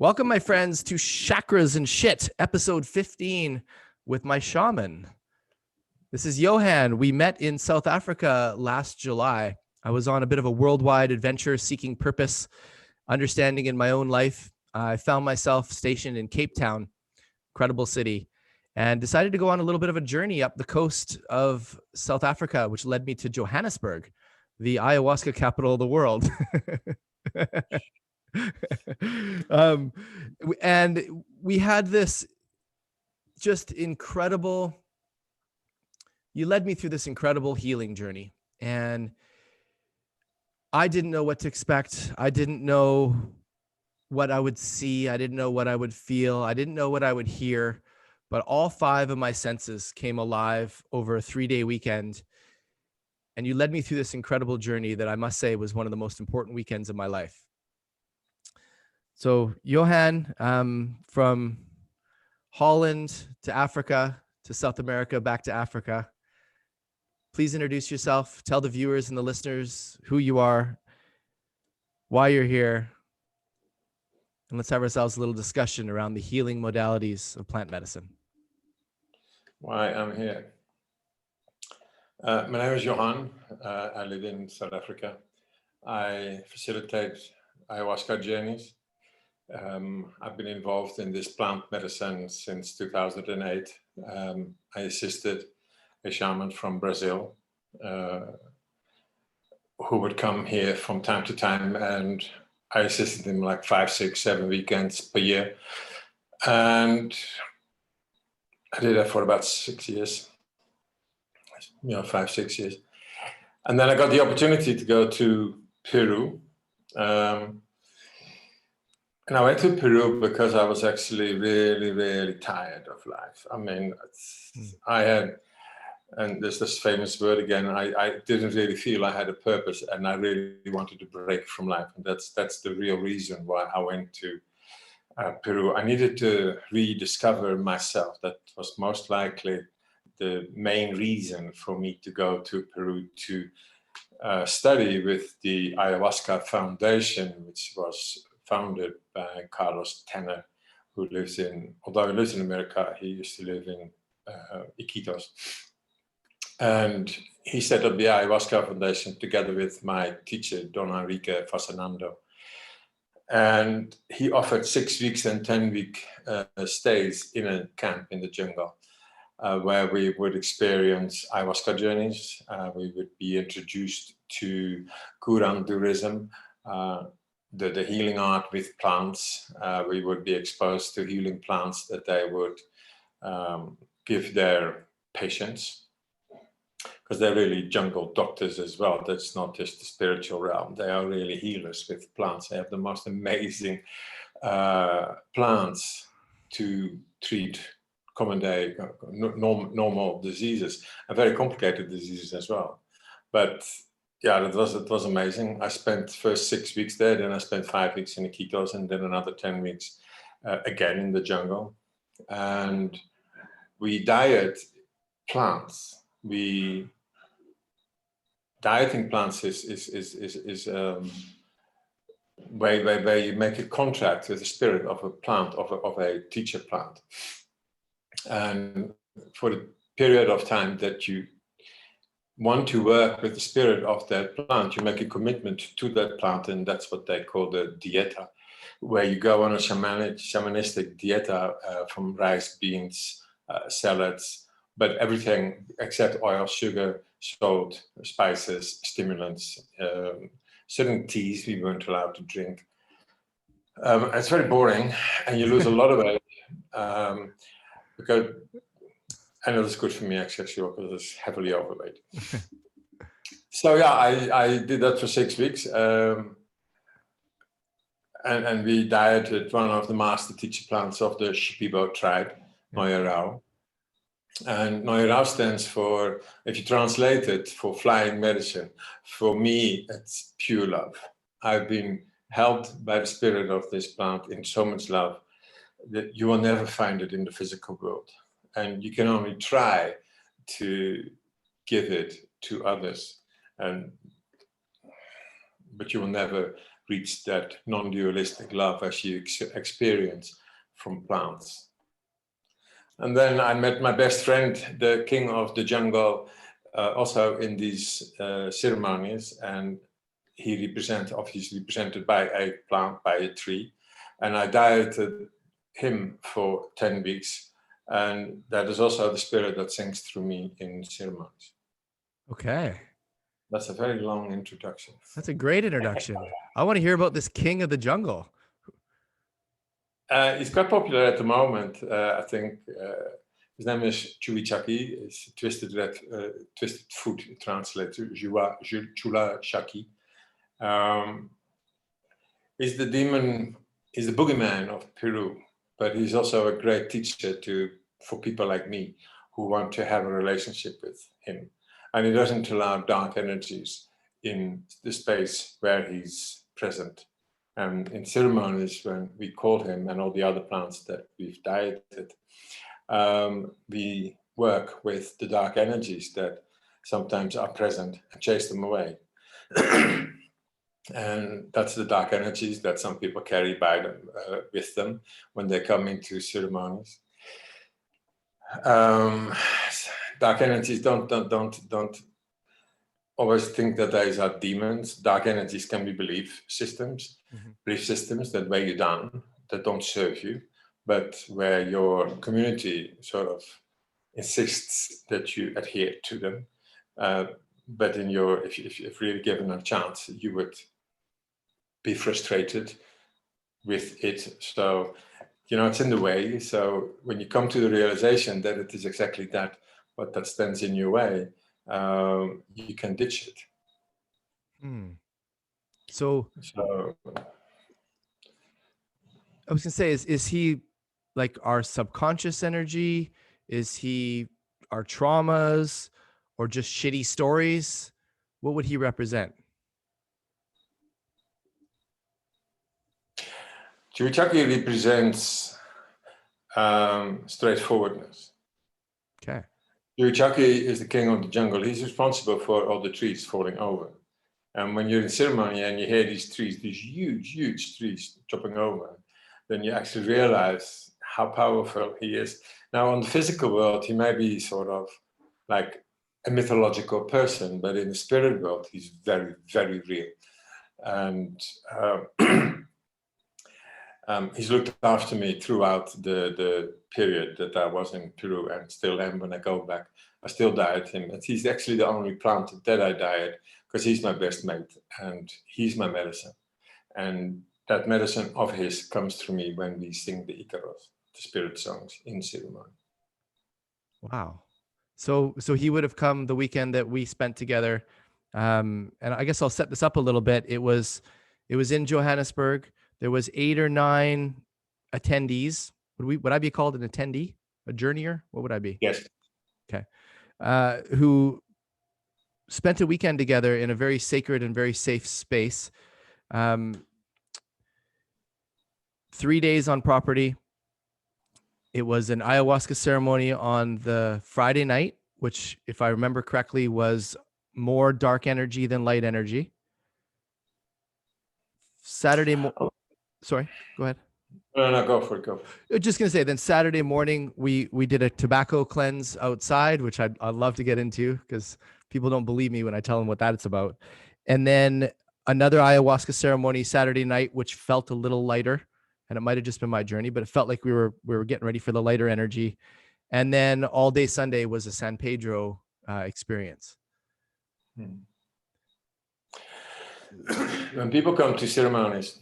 Welcome, my friends, to Chakras and Shit, episode 15 with my shaman. This is Johan. We met in South Africa last July. I was on a bit of a worldwide adventure seeking purpose, understanding in my own life. I found myself stationed in Cape Town, incredible city, and decided to go on a little bit of a journey up the coast of South Africa, which led me to Johannesburg, the ayahuasca capital of the world. And we had this just incredible, you led me through this incredible healing journey, and I didn't know what to expect. I didn't know what I would see. I didn't know what I would feel. I didn't know what I would hear, but all 5 of my senses came alive over a 3-day weekend. And you led me through this incredible journey that I must say was one of the most important weekends of my life. So Johan, from Holland to Africa to South America, back to Africa, please introduce yourself. Tell the viewers and the listeners who you are, why you're here, and let's have ourselves a little discussion around the healing modalities of plant medicine. Why I'm here. My name is Johan. I live in South Africa. I facilitate ayahuasca journeys. I've been involved in this plant medicine since 2008. I assisted a shaman from Brazil who would come here from time to time, and I assisted him like 5, 6, 7 weekends per year. And I did that for about 6 years, 5, 6 years. And then I got the opportunity to go to Peru. And I went to Peru because I was actually really, really tired of life. I mean, I had, and there's this famous word again, I didn't really feel I had a purpose, and I really wanted to break from life. And that's the real reason why I went to Peru. I needed to rediscover myself. That was most likely the main reason for me to go to Peru to study with the Ayahuasca Foundation, which was founded by Carlos Tanner, who lives in, although he lives in America, he used to live in Iquitos. And he set up the Ayahuasca Foundation together with my teacher, Don Enrique Fasanando. And he offered 6 weeks and 10-week stays in a camp in the jungle, where we would experience ayahuasca journeys. We would be introduced to curanderism, the healing art with plants. We would be exposed to healing plants that they would give their patients, because they're really jungle doctors as well. That's not just the spiritual realm. They are really healers with plants. They have the most amazing plants to treat common day normal diseases, and very complicated diseases as well. But yeah, it was amazing. I spent first 6 weeks there, then I spent 5 weeks in Iquitos, and then another 10 weeks again in the jungle. And we diet plants. Dieting plants is where you make a contract with the spirit of a plant, of a teacher plant. And for the period of time that you want to work with the spirit of that plant, you make a commitment to that plant, and that's what they call the dieta, where you go on a shamanistic dieta from rice, beans, salads, but everything except oil, sugar, salt, spices, stimulants, certain teas we weren't allowed to drink. It's very boring, and you lose a lot of weight. And it was good for me actually, because I was heavily overweight. So yeah, I did that for 6 weeks. And we dieted one of the master teacher plants of the Shipibo tribe, Noyarao. And Noyarao stands for, if you translate it, for flying medicine. For me, it's pure love. I've been held by the spirit of this plant in so much love that you will never find it in the physical world. And you can only try to give it to others, but you will never reach that non-dualistic love as you experience from plants. And then I met my best friend, the king of the jungle, also in these ceremonies, and he obviously represented by a plant, by a tree, and I dieted him for 10 weeks, and that is also the spirit that sings through me in ceremonies. Okay. That's a very long introduction. That's a great introduction. I want to hear about this king of the jungle. He's quite popular at the moment. I think his name is Chaki. It's twisted foot translated, Chula Shaki. He's the demon, he's the boogeyman of Peru, but he's also a great teacher for people like me who want to have a relationship with him. And he doesn't allow dark energies in the space where he's present. And in ceremonies, when we call him and all the other plants that we've dieted, we work with the dark energies that sometimes are present and chase them away. And that's the dark energies that some people carry with them when they come into ceremonies. Dark energies don't always think that these are demons. Dark energies can be belief systems that weigh you down, that don't serve you, but where your community sort of insists that you adhere to them. But if really given a chance, you would be frustrated with it. So, it's in the way. So when you come to the realization that it is exactly that, what that stands in your way, you can ditch it. So I was gonna say, is he like our subconscious energy? Is he our traumas, or just shitty stories? What would he represent? Chaki represents straightforwardness. Okay. Chaki is the king of the jungle. He's responsible for all the trees falling over. And when you're in ceremony and you hear these huge, huge trees chopping over, then you actually realize how powerful he is. Now, on the physical world, he may be sort of like a mythological person, but in the spirit world, he's very, very real. And he's looked after me throughout the period that I was in Peru, and still am when I go back. I still diet him. And he's actually the only plant that I diet, because he's my best mate and he's my medicine. And that medicine of his comes through me when we sing the icaros, the spirit songs in ceremony. Wow. So he would have come the weekend that we spent together. And I guess I'll set this up a little bit. It was in Johannesburg. There was 8 or 9 attendees. Would I be called an attendee? A journeyer? What would I be? Yes. Okay. Who spent a weekend together in a very sacred and very safe space. 3 days on property. It was an ayahuasca ceremony on the Friday night, which, if I remember correctly, was more dark energy than light energy. Saturday sorry, go ahead. No, go for it. Go. Just gonna say, then Saturday morning we did a tobacco cleanse outside, which I'd love to get into because people don't believe me when I tell them what that's about. And then another ayahuasca ceremony Saturday night, which felt a little lighter, and it might have just been my journey, but it felt like we were getting ready for the lighter energy. And then all day Sunday was a San Pedro experience. When people come to ceremonies,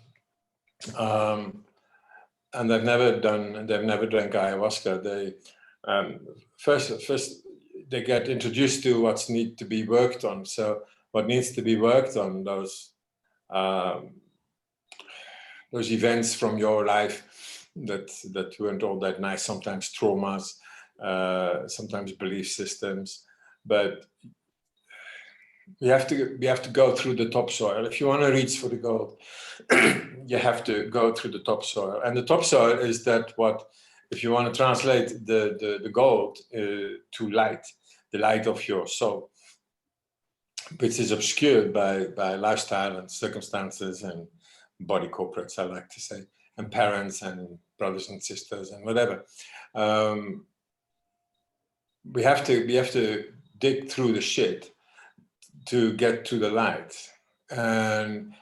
and they've never drank ayahuasca, they first they get introduced to what's need to be worked on. So what needs to be worked on, those events from your life that weren't all that nice, sometimes traumas, sometimes belief systems, but we have to go through the topsoil. If you want to reach for the gold, you have to go through the topsoil. And the topsoil is that if you want to translate the gold to light, the light of your soul, which is obscured by lifestyle and circumstances and body corporates, I like to say, and parents and brothers and sisters and whatever. We have to dig through the shit to get to the light. And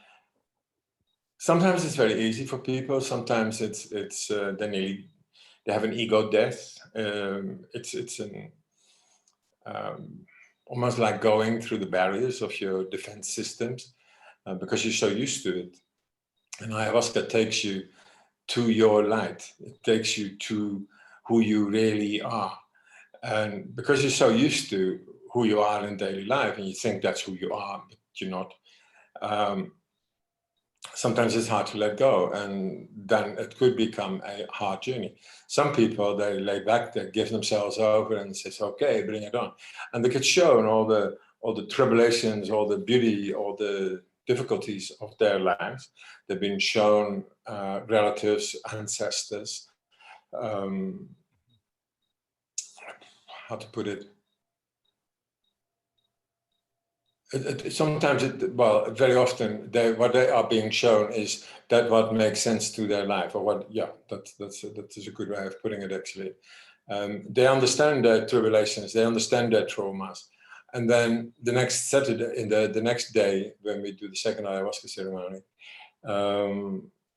sometimes it's very easy for people. Sometimes it's they have an ego death. It's almost like going through the barriers of your defense systems because you're so used to it. And ayahuasca takes you to your light. It takes you to who you really are. And because you're so used to who you are in daily life and you think that's who you are, but you're not, sometimes it's hard to let go, and then it could become a hard journey. Some people, they lay back, they give themselves over and says, okay, bring it on. And they get shown all the tribulations, all the beauty, all the difficulties of their lives. They've been shown relatives, ancestors, how to put it? Sometimes, very often, what they are being shown is that what makes sense to their life, or what, yeah, that is a good way of putting it, actually. They understand their tribulations, they understand their traumas. And then the next Saturday, the next day, when we do the second ayahuasca ceremony,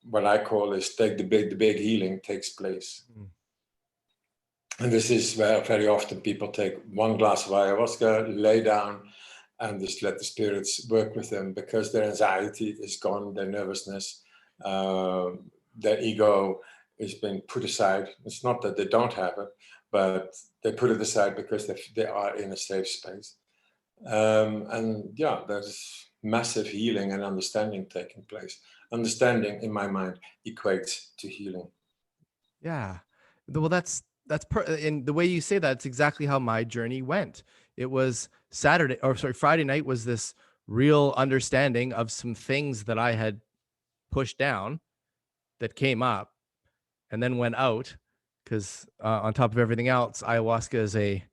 what I call is the big healing takes place. Mm. And this is where very often people take one glass of ayahuasca, lay down, and just let the spirits work with them, because their anxiety is gone, their nervousness, their ego has been put aside. It's not that they don't have it, but they put it aside because they are in a safe space. And yeah, there's massive healing and understanding taking place. Understanding, in my mind, equates to healing. Yeah. Well, that's in the way you say that, it's exactly how my journey went. It was Friday night was this real understanding of some things that I had pushed down that came up and then went out, because on top of everything else, ayahuasca is a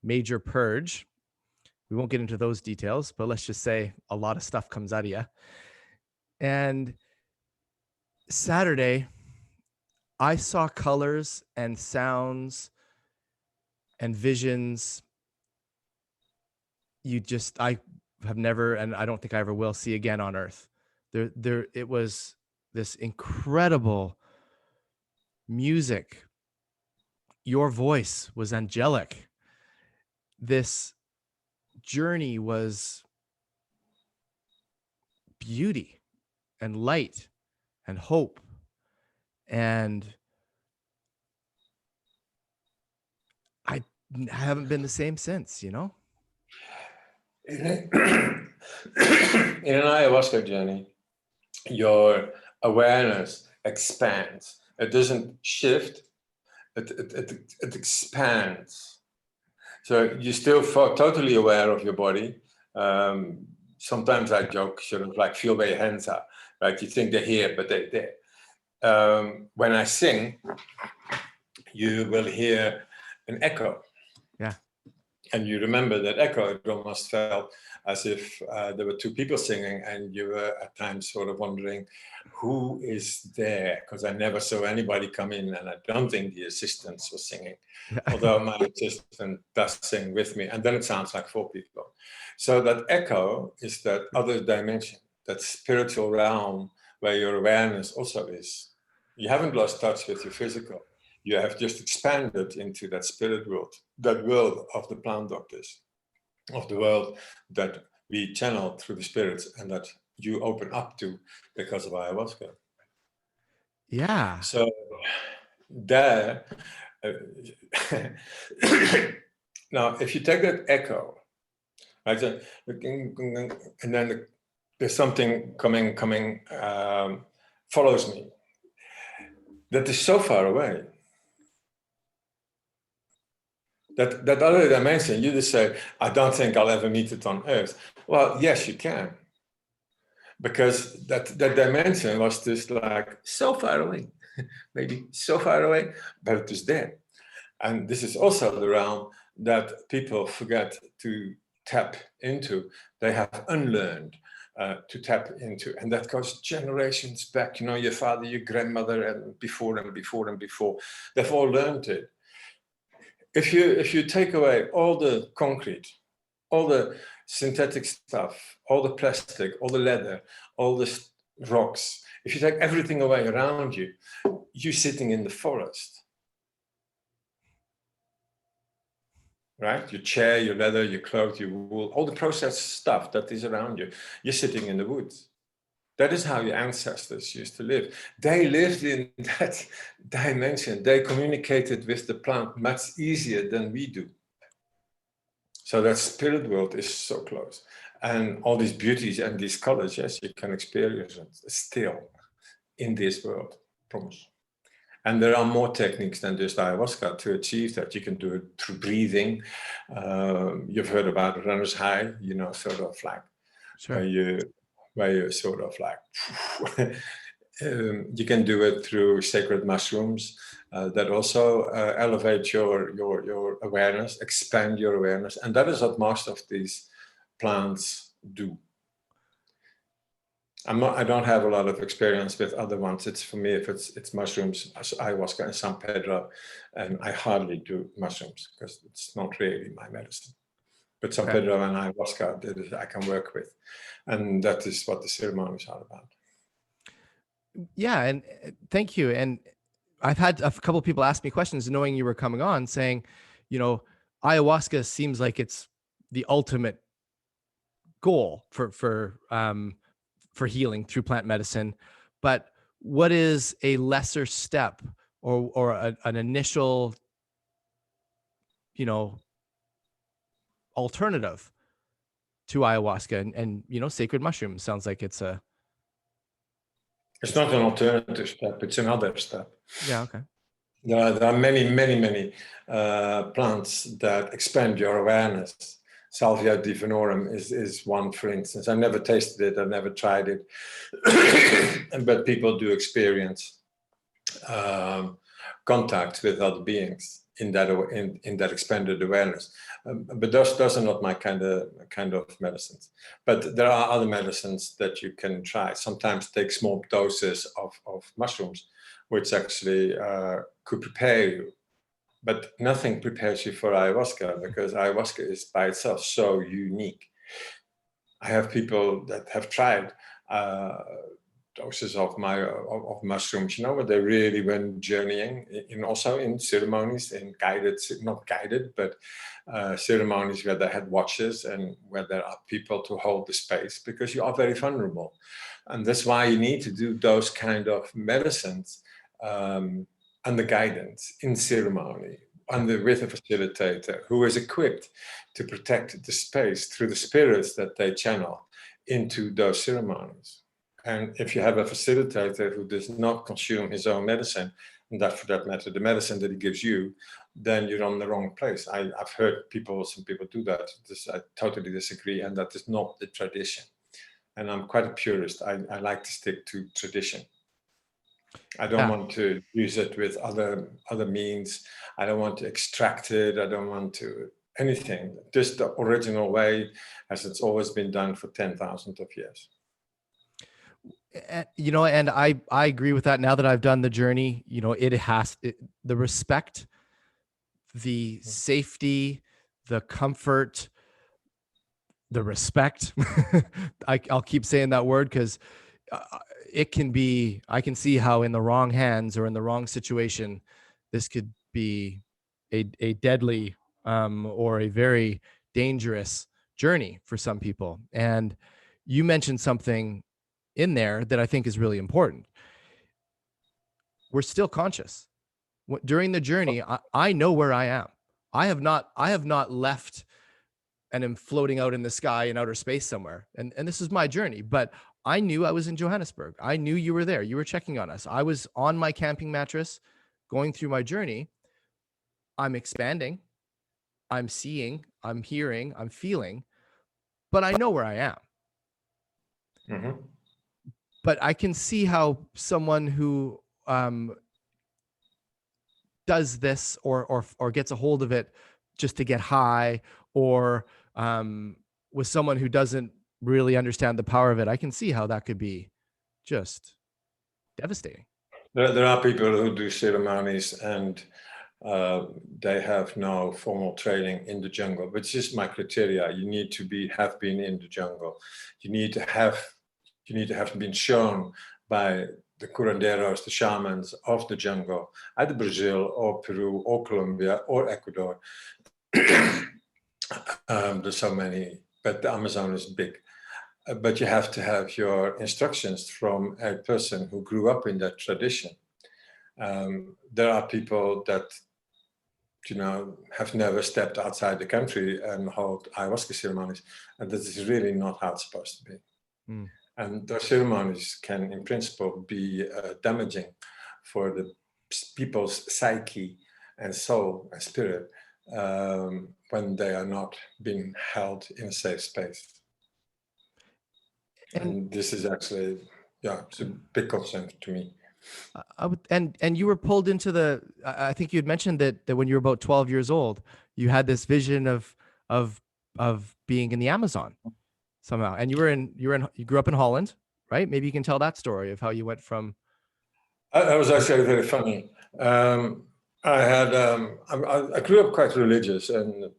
major purge. We won't get into those details, but let's just say a lot of stuff comes out of you. And Saturday, I saw colors and sounds and visions I have never, and I don't think I ever will see again on earth. It was this incredible music. Your voice was angelic. This journey was beauty and light and hope. And I haven't been the same since, you know? In an ayahuasca journey, your awareness expands. It doesn't shift, it expands. So you're still totally aware of your body. Sometimes I joke, sort of like, feel where your hands are, right? You think they're here, but they're there. When I sing, you will hear an echo. Yeah. And you remember that echo. It almost felt as if there were two people singing, and you were at times sort of wondering who is there, because I never saw anybody come in, and I don't think the assistants were singing, although my assistant does sing with me, and then it sounds like four people. So that echo is that other dimension, that spiritual realm where your awareness also is. You haven't lost touch with your physical. You have just expanded into that spirit world, that world of the plant doctors, of the world that we channel through the spirits and that you open up to because of ayahuasca. Yeah. So there, now if you take that echo, right, and then there's something coming, follows me, that is so far away. That other dimension, you just say, I don't think I'll ever meet it on Earth. Well, yes, you can. Because that dimension was just like so far away, maybe so far away, but it was there. And this is also the realm that people forget to tap into. They have unlearned to tap into, and that goes generations back. You know, your father, your grandmother, and before and before and before, they've all learned it. If you take away all the concrete, all the synthetic stuff, all the plastic, all the leather, all the rocks, if you take everything away around you, you're sitting in the forest. Right? Your chair, your leather, your clothes, your wool, all the processed stuff that is around you, you're sitting in the woods. That is how your ancestors used to live. They lived in that dimension. They communicated with the plant much easier than we do. So that spirit world is so close. And all these beauties and these colors, yes, you can experience it still in this world, promise. And there are more techniques than just ayahuasca to achieve that. You can do it through breathing. You've heard about runner's high, you know, sort of like, Sure. where you sort of like, you can do it through sacred mushrooms that also elevate your awareness, expand your awareness. And that is what most of these plants do. I don't have a lot of experience with other ones. It's for me, if it's mushrooms, ayahuasca and San Pedro, and I hardly do mushrooms because it's not really my medicine. But San Pedro and ayahuasca, I can work with, and that is what the ceremonies are about. Yeah, and thank you. And I've had a couple of people ask me questions, knowing you were coming on, saying, you know, ayahuasca seems like it's the ultimate goal for healing through plant medicine, but what is a lesser step or an initial, you know, alternative to ayahuasca? And you know, sacred mushrooms sounds like it's a. It's not an alternative step; it's another step. Yeah. Okay. There are many plants that expand your awareness. Salvia Divinorum is one, for instance. I never tasted it, I never tried it, but people do experience contact with other beings in that expanded awareness. But those are not my kind of medicines. But there are other medicines that you can try. Sometimes take small doses of mushrooms, which actually could prepare you. But nothing prepares you for ayahuasca, because ayahuasca is by itself so unique. I have people that have tried doses of mushrooms, you know, where they really went journeying, also in ceremonies, in guided, not guided, but ceremonies where they had watchers and where there are people to hold the space, because you are very vulnerable. And that's why you need to do those kind of medicines under guidance, in ceremony, with a facilitator who is equipped to protect the space through the spirits that they channel into those ceremonies. And if you have a facilitator who does not consume his own medicine, and that, for that matter, the medicine that he gives you, then you're on the wrong place. I've heard some people do that. I totally disagree, and that is not the tradition. And I'm quite a purist. I like to stick to tradition. I don't want to use it with other means. I don't want to extract it. I don't want to anything. Just the original way, as it's always been done for 10,000 of years. You know, and I agree with that. Now that I've done the journey, you know, the respect, the safety, the comfort, the respect. I'll keep saying that word because it can be, I can see how in the wrong hands or in the wrong situation, this could be a deadly or a very dangerous journey for some people. And you mentioned something in there that I think is really important. We're still conscious. During the journey, I know where I am. I have not left and am floating out in the sky in outer space somewhere. And this is my journey, but I knew I was in Johannesburg. I knew you were there. You were checking on us. I was on my camping mattress going through my journey. I'm expanding. I'm seeing, I'm hearing, I'm feeling, but I know where I am. Mm-hmm. But I can see how someone who does this or gets a hold of it just to get high, or with someone who doesn't really understand the power of it, I can see how that could be just devastating. There are people who do ceremonies and they have no formal training in the jungle, which is my criteria. You need to have been in the jungle. You need to have been shown by the curanderos, the shamans of the jungle, either Brazil or Peru or Colombia or Ecuador. There's so many, but the Amazon is big. But you have to have your instructions from a person who grew up in that tradition. There are people that, have never stepped outside the country and hold ayahuasca ceremonies, and this is really not how it's supposed to be. Mm. And those ceremonies can, in principle, be damaging for the people's psyche and soul and spirit when they are not being held in a safe space. And this is actually, it's a big concern to me. And you were pulled into I think you had mentioned that when you were about 12 years old, you had this vision of being in the Amazon somehow. And you grew up in Holland, right? Maybe you can tell that story of how you went from. That was actually very funny. I grew up quite religious, and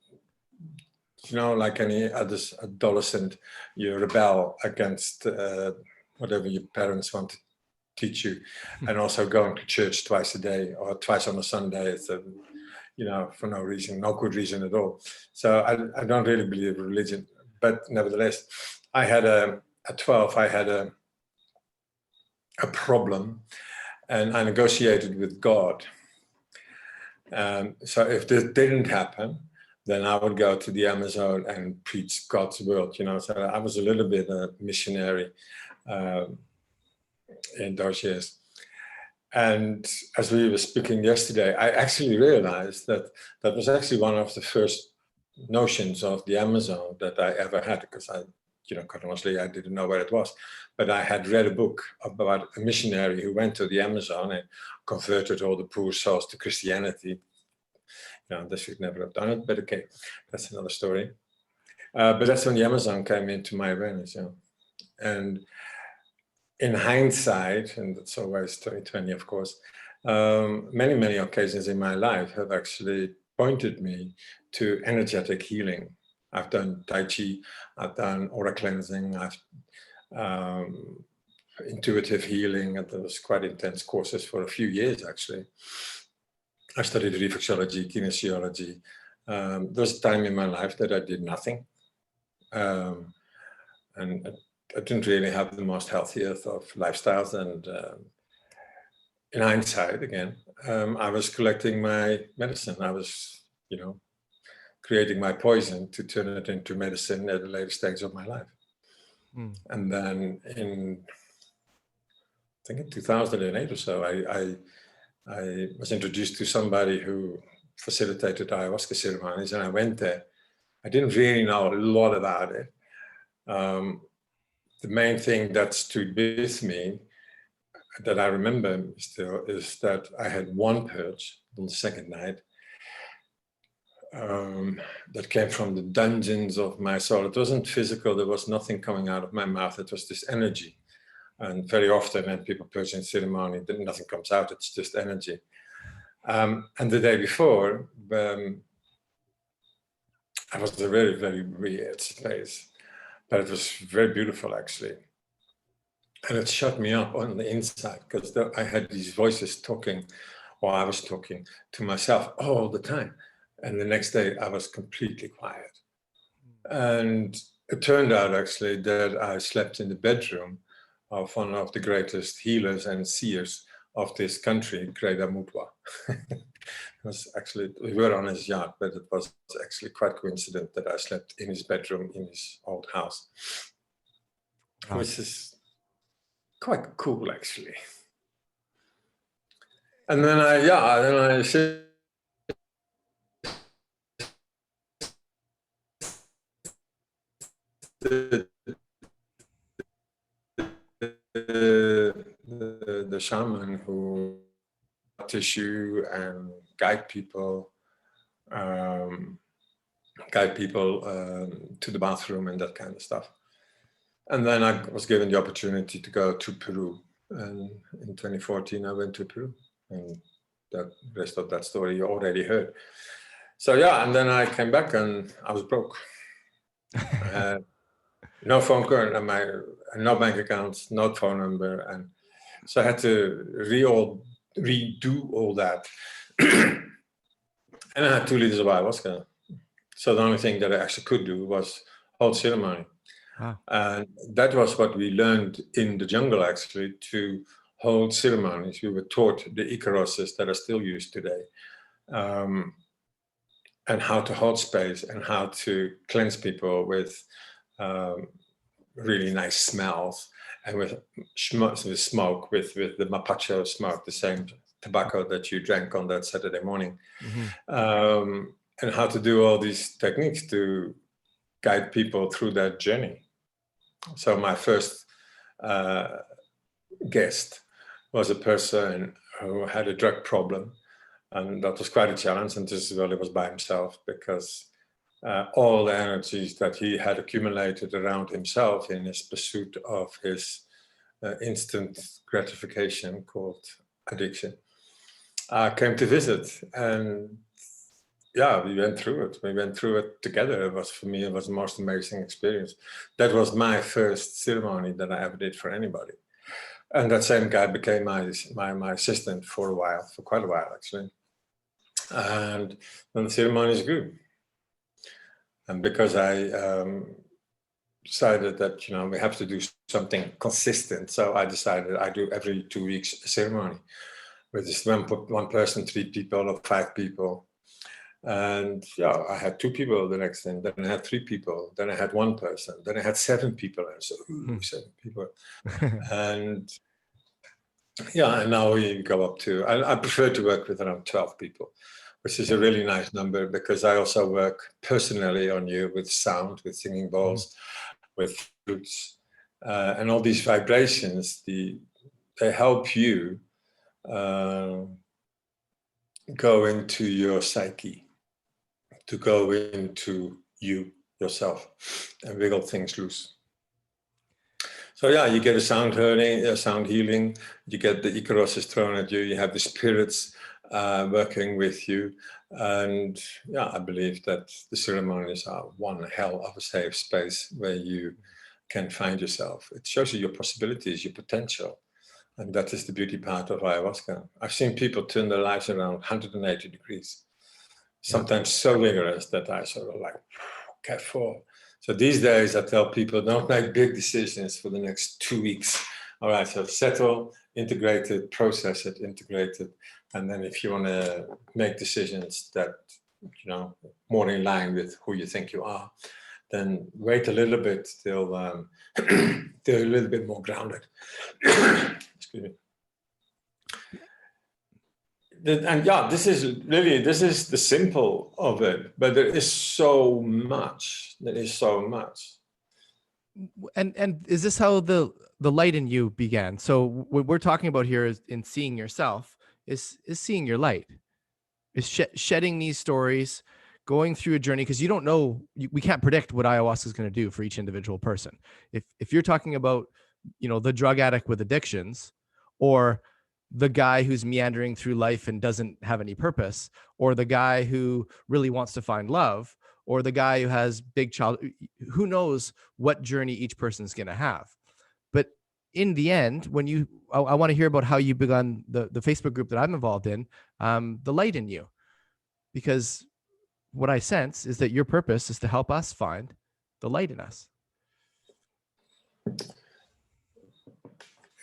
like any other adolescent, you rebel against whatever your parents want to teach you, and also going to church twice a day or twice on a Sunday. It's for no reason, no good reason at all. So I don't really believe in religion, but nevertheless, I had at 12, I had a problem, and I negotiated with God. So if this didn't happen, then I would go to the Amazon and preach God's word. So I was a little bit a missionary in those years. And as we were speaking yesterday, I actually realized that was actually one of the first notions of the Amazon that I ever had, because quite honestly, I didn't know where it was. But I had read a book about a missionary who went to the Amazon and converted all the poor souls to Christianity. They should never have done it, but okay, that's another story. But that's when the Amazon came into my awareness. And in hindsight, and that's always 2020, of course, many, many occasions in my life have actually pointed me to energetic healing. I've done Tai Chi, I've done aura cleansing, I've intuitive healing, and there was quite intense courses for a few years, actually. I studied reflexology, kinesiology. There was a time in my life that I did nothing. And I didn't really have the most healthiest of lifestyles. And in hindsight, again, I was collecting my medicine. I was, creating my poison to turn it into medicine at a later stage of my life. Mm. And then I think in 2008 or so, I was introduced to somebody who facilitated ayahuasca ceremonies, and I went there. I didn't really know a lot about it. The main thing that stood with me, that I remember still, is that I had one purge on the second night that came from the dungeons of my soul. It wasn't physical. There was nothing coming out of my mouth. It was this energy. And very often when people purge in ceremony, nothing comes out. It's just energy. And the day before, I was in a very, very weird space. But it was very beautiful, actually. And it shut me up on the inside, because I had these voices talking, or I was talking to myself all the time. And the next day I was completely quiet. And it turned out actually that I slept in the bedroom of one of the greatest healers and seers of this country, Great Amutwa. We were on his yacht, but it was actually quite coincident that I slept in his bedroom in his old house, which is quite cool, actually. And then I the shaman who tissue and guide people to the bathroom and that kind of stuff. And then I was given the opportunity to go to Peru. And in 2014, I went to Peru. And the rest of that story you already heard. So yeah, and then I came back and I was broke. I had no phone call, no bank accounts, no phone number. And so I had to redo all that. And I had 2 liters of ayahuasca. So the only thing that I actually could do was hold ceremony. Wow. And that was what we learned in the jungle, actually, to hold ceremonies. We were taught the icaroses that are still used today, and how to hold space and how to cleanse people with really nice smells, and with smoke, with the mapacho smoke, the same tobacco that you drank on that Saturday morning. Mm-hmm. And how to do all these techniques to guide people through that journey. So my first guest was a person who had a drug problem, and that was quite a challenge. And this is well, it was by himself, because all the energies that he had accumulated around himself in his pursuit of his instant gratification, called addiction, came to visit. And yeah, we went through it. We went through it together. It was, for me, it was the most amazing experience. That was my first ceremony that I ever did for anybody. And that same guy became my assistant for a while, for quite a while, actually. And then the ceremonies grew. And because I decided that, we have to do something consistent. So I decided I do every 2 weeks a ceremony with just one person, 3 people, or 5 people. And yeah, I had 2 people the next thing, then I had 3 people, then I had 1 person, then I had 7 people, and so 7 people. And yeah, and now we go up to, I prefer to work with around 12 people, which is a really nice number, because I also work personally on you with sound, with singing bowls, with flutes, and all these vibrations, they help you go into your psyche, to go into yourself and wiggle things loose. So yeah, you get a sound healing, you get the icaros thrown at you, you have the spirits working with you. And yeah, I believe that the ceremonies are one hell of a safe space where you can find yourself. It shows you your possibilities, your potential. And that is the beauty part of ayahuasca. I've seen people turn their lives around 180 degrees. Sometimes so rigorous that I sort of like, careful. So these days I tell people, don't make big decisions for the next 2 weeks. All right, so settle, integrate it, process it, integrate it. And then if you want to make decisions that, more in line with who you think you are, then wait a little bit till they're a little bit more grounded. Excuse me. And yeah, this is the simple of it, but there is so much. And is this how the light in you began? So what we're talking about here is in seeing yourself, is seeing your light, is shedding these stories, going through a journey, because you don't know, we can't predict what ayahuasca is going to do for each individual person. If you're talking about, the drug addict with addictions, or the guy who's meandering through life and doesn't have any purpose, or the guy who really wants to find love, or the guy who has big child, who knows what journey each person's going to have. But in the end, when I want to hear about how you begun the Facebook group that I'm involved in, the light in you, because what I sense is that your purpose is to help us find the light in us.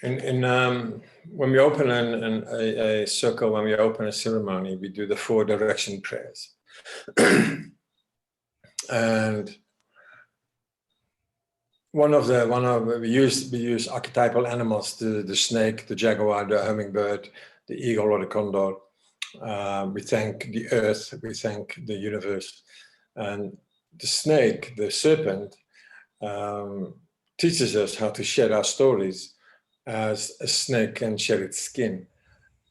When we open a circle, when we open a ceremony, we do the 4 direction prayers. And we use archetypal animals, the snake, the jaguar, the hummingbird, the eagle, or the condor. We thank the earth, we thank the universe. And the snake, the serpent, teaches us how to shed our stories as a snake can shed its skin.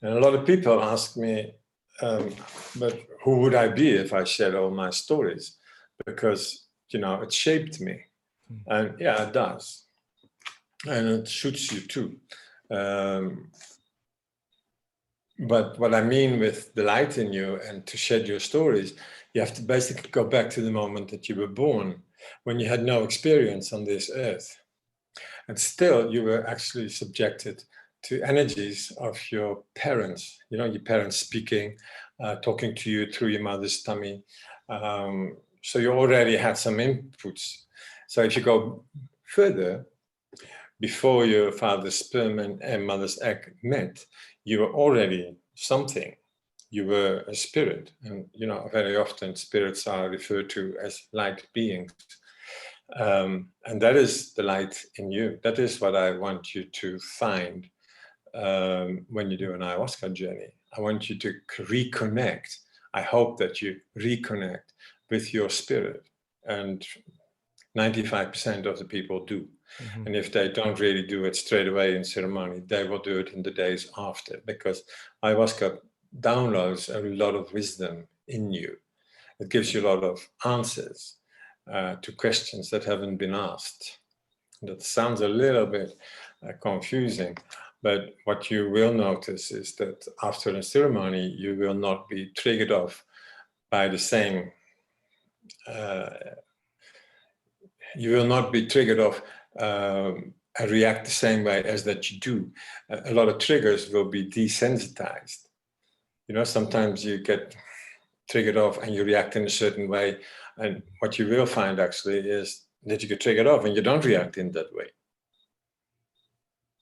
And a lot of people ask me, but who would I be if I shed all my stories? Because, it shaped me. And yeah, it does. and it shoots you too. But what I mean with the light in you and to shed your stories, you have to basically go back to the moment that you were born, when you had no experience on this earth. And still you were actually subjected to energies of your parents, you know, your parents speaking, talking to you through your mother's tummy. So you already had some inputs. So if you go further, before your father's sperm and mother's egg met, you were already something. You were a spirit. And, you know, very often spirits are referred to as light beings. And that is the light in you. That is what I want you to find when you do an ayahuasca journey. I want you to reconnect. I hope that you reconnect with your spirit. And 95% of the people do. Mm-hmm. And if they don't really do it straight away in ceremony, they will do it in the days after, because ayahuasca downloads a lot of wisdom in you. It gives you a lot of answers to questions that haven't been asked. That sounds a little bit confusing, but what you will notice is that after a ceremony, you will not be triggered off by the same you will not be triggered off and react the same way as that you do. A lot of triggers will be desensitized. You know, sometimes you get triggered off and you react in a certain way. And what you will find actually is that you get triggered off and you don't react in that way.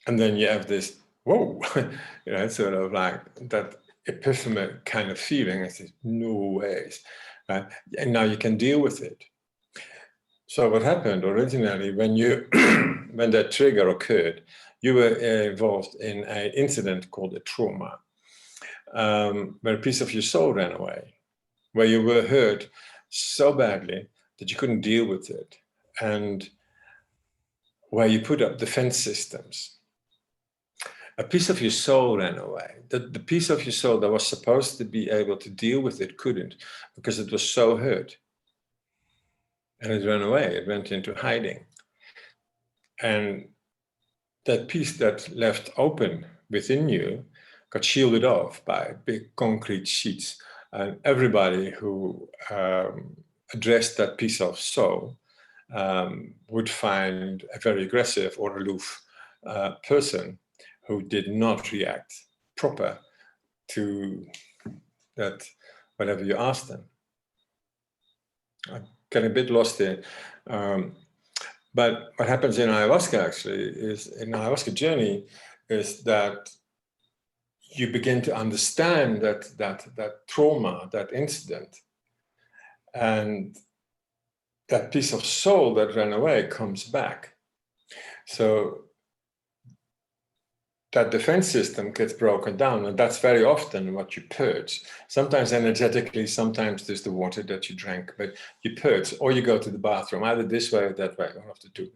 And then you have this, whoa, you know, sort of like that epiphany kind of feeling. I say, no ways. Right? And now you can deal with it. So what happened originally when you, when that trigger occurred, you were involved in an incident called a trauma, where a piece of your soul ran away, where you were hurt so badly that you couldn't deal with it, and where you put up defense systems. A piece of your soul ran away. The piece of your soul that was supposed to be able to deal with it couldn't, because it was so hurt. And it ran away, it went into hiding. And that piece that left open within you got shielded off by big concrete sheets. And everybody who addressed that piece of soul would find a very aggressive or aloof person who did not react proper to that, whatever you asked them. I'm getting a bit lost here. But what happens in ayahuasca actually is, in ayahuasca journey, is that you begin to understand that trauma, that incident, and that piece of soul that ran away comes back. So that defense system gets broken down, and that's very often what you purge. Sometimes energetically, sometimes there's the water that you drank, but you purge, or you go to the bathroom, either this way or that way, one of the two.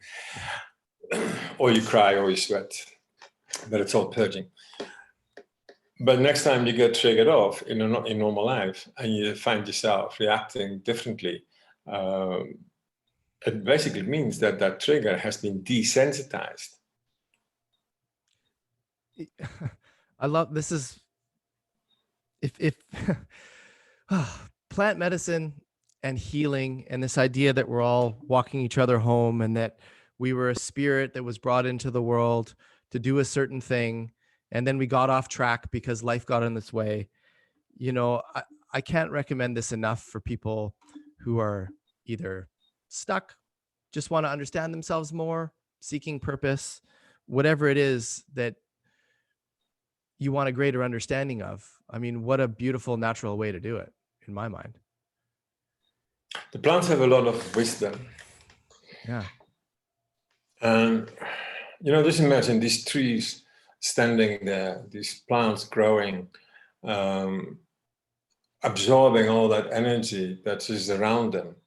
Or you cry or you sweat, but it's all purging. But next time you get triggered off in normal life and you find yourself reacting differently, it basically means that that trigger has been desensitized. I love this. Is if plant medicine and healing, and this idea that we're all walking each other home, and that we were a spirit that was brought into the world to do a certain thing, and then we got off track because life got in this way. You know, I can't recommend this enough for people who are either stuck, just want to understand themselves more, seeking purpose, whatever it is that you want a greater understanding of. I mean, what a beautiful natural way to do it, in my mind. The plants have a lot of wisdom. Yeah. And, you know, just imagine these trees standing there, these plants growing, absorbing all that energy that is around them.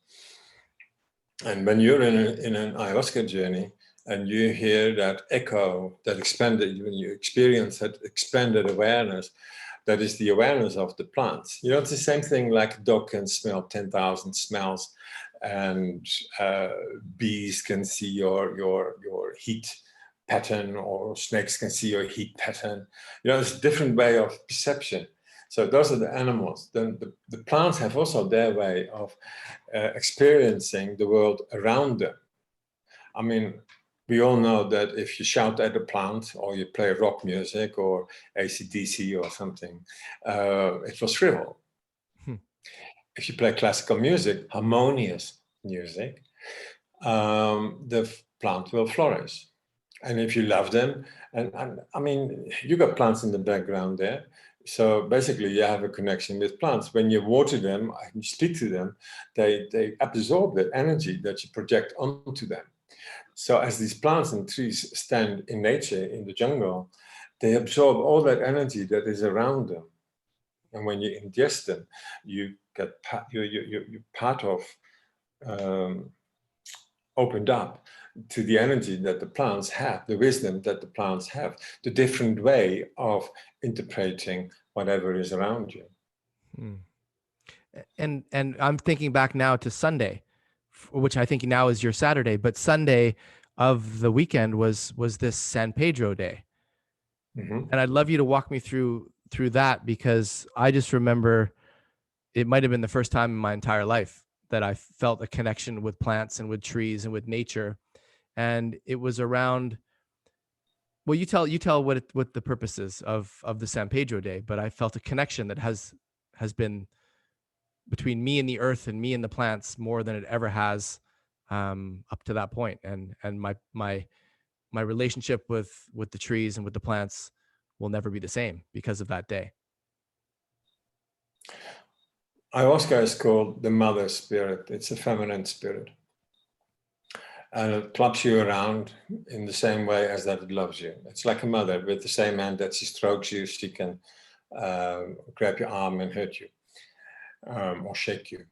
And when you're in an ayahuasca journey, and you hear that echo, that expanded, when you experience that expanded awareness, that is the awareness of the plants. You know, it's the same thing like a dog can smell 10,000 smells, and bees can see your heat pattern, or snakes can see your heat pattern. You know, it's a different way of perception. So those are the animals. Then the plants have also their way of experiencing the world around them. I mean, we all know that if you shout at a plant, or you play rock music or AC/DC or something, it will shrivel. If you play classical music, harmonious music, the plant will flourish. And if you love them, and I mean, you got plants in the background there. So basically you have a connection with plants. When you water them and you speak to them, they absorb that energy that you project onto them. So as these plants and trees stand in nature, in the jungle, they absorb all that energy that is around them. And when you ingest them, you get you're part of opened up to the energy that the plants have, the wisdom that the plants have, the different way of interpreting whatever is around you. And I'm thinking back now to Sunday, which I think now is your Saturday, but Sunday of the weekend was this San Pedro day. And I'd love you to walk me through that, because I just remember it might have been the first time in my entire life that I felt a connection with plants and with trees and with nature. And it was around, well, you tell what the purpose is of the San Pedro day, but I felt a connection that has been between me and the earth and me and the plants more than it ever has up to that point. And my relationship with the trees and with the plants will never be the same because of that day. Ayahuasca is called the mother spirit. It's a feminine spirit. And it claps you around in the same way as that it loves you. It's like a mother. With the same hand that she strokes you, she can grab your arm and hurt you or shake you.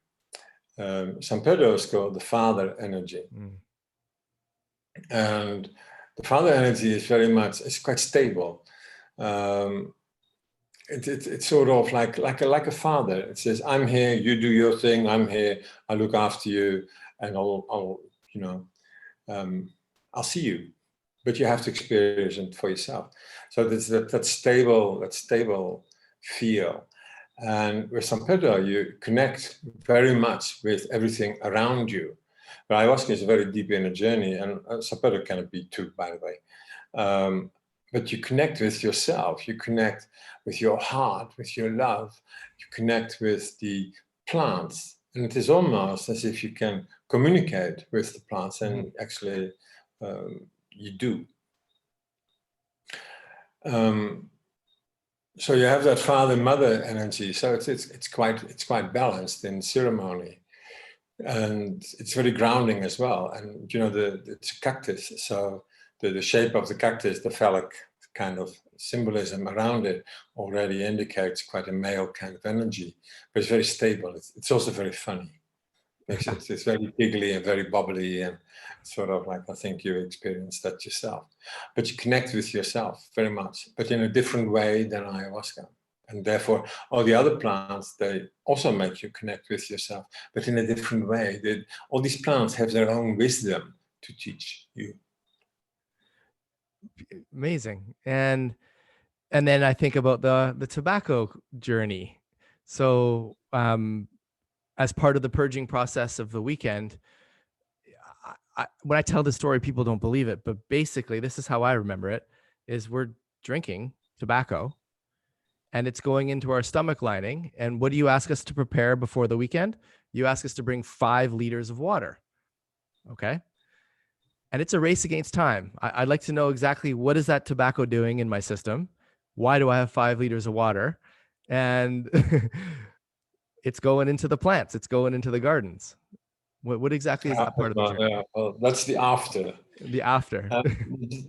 San Pedro is called the father energy. And the father energy is very much, it's quite stable. It's sort of like a father. It says, I'm here, you do your thing, I'm here, I look after you, and I'll see you, but you have to experience it for yourself. So there's that stable feel. And with San Pedro, you connect very much with everything around you. But ayahuasca is a very deep inner journey, and San Pedro can be too, by the way. But you connect with yourself, you connect with your heart, with your love, you connect with the plants. And it is almost as if you can communicate with the plants, and actually you do. So you have that father-mother energy. So it's quite balanced in ceremony. And it's very grounding as well. And you know, it's a cactus, so the shape of the cactus, the phallic kind of symbolism around it already indicates quite a male kind of energy, but it's very stable. It's also very funny. It's very giggly and very bubbly, and sort of like, I think you experienced that yourself. But you connect with yourself very much, but in a different way than ayahuasca. And therefore, all the other plants, they also make you connect with yourself, but in a different way. All these plants have their own wisdom to teach you. Amazing. And then I think about the tobacco journey. So as part of the purging process of the weekend, when I tell the story, people don't believe it, but basically this is how I remember it, is we're drinking tobacco and it's going into our stomach lining. And what do you ask us to prepare before the weekend? You ask us to bring 5 liters of water. Okay. And it's a race against time. I'd like to know exactly, what is that tobacco doing in my system? Why do I have 5 liters of water? And it's going into the plants. It's going into the gardens. What exactly is that part of the journey? Yeah, well, that's the after. The after.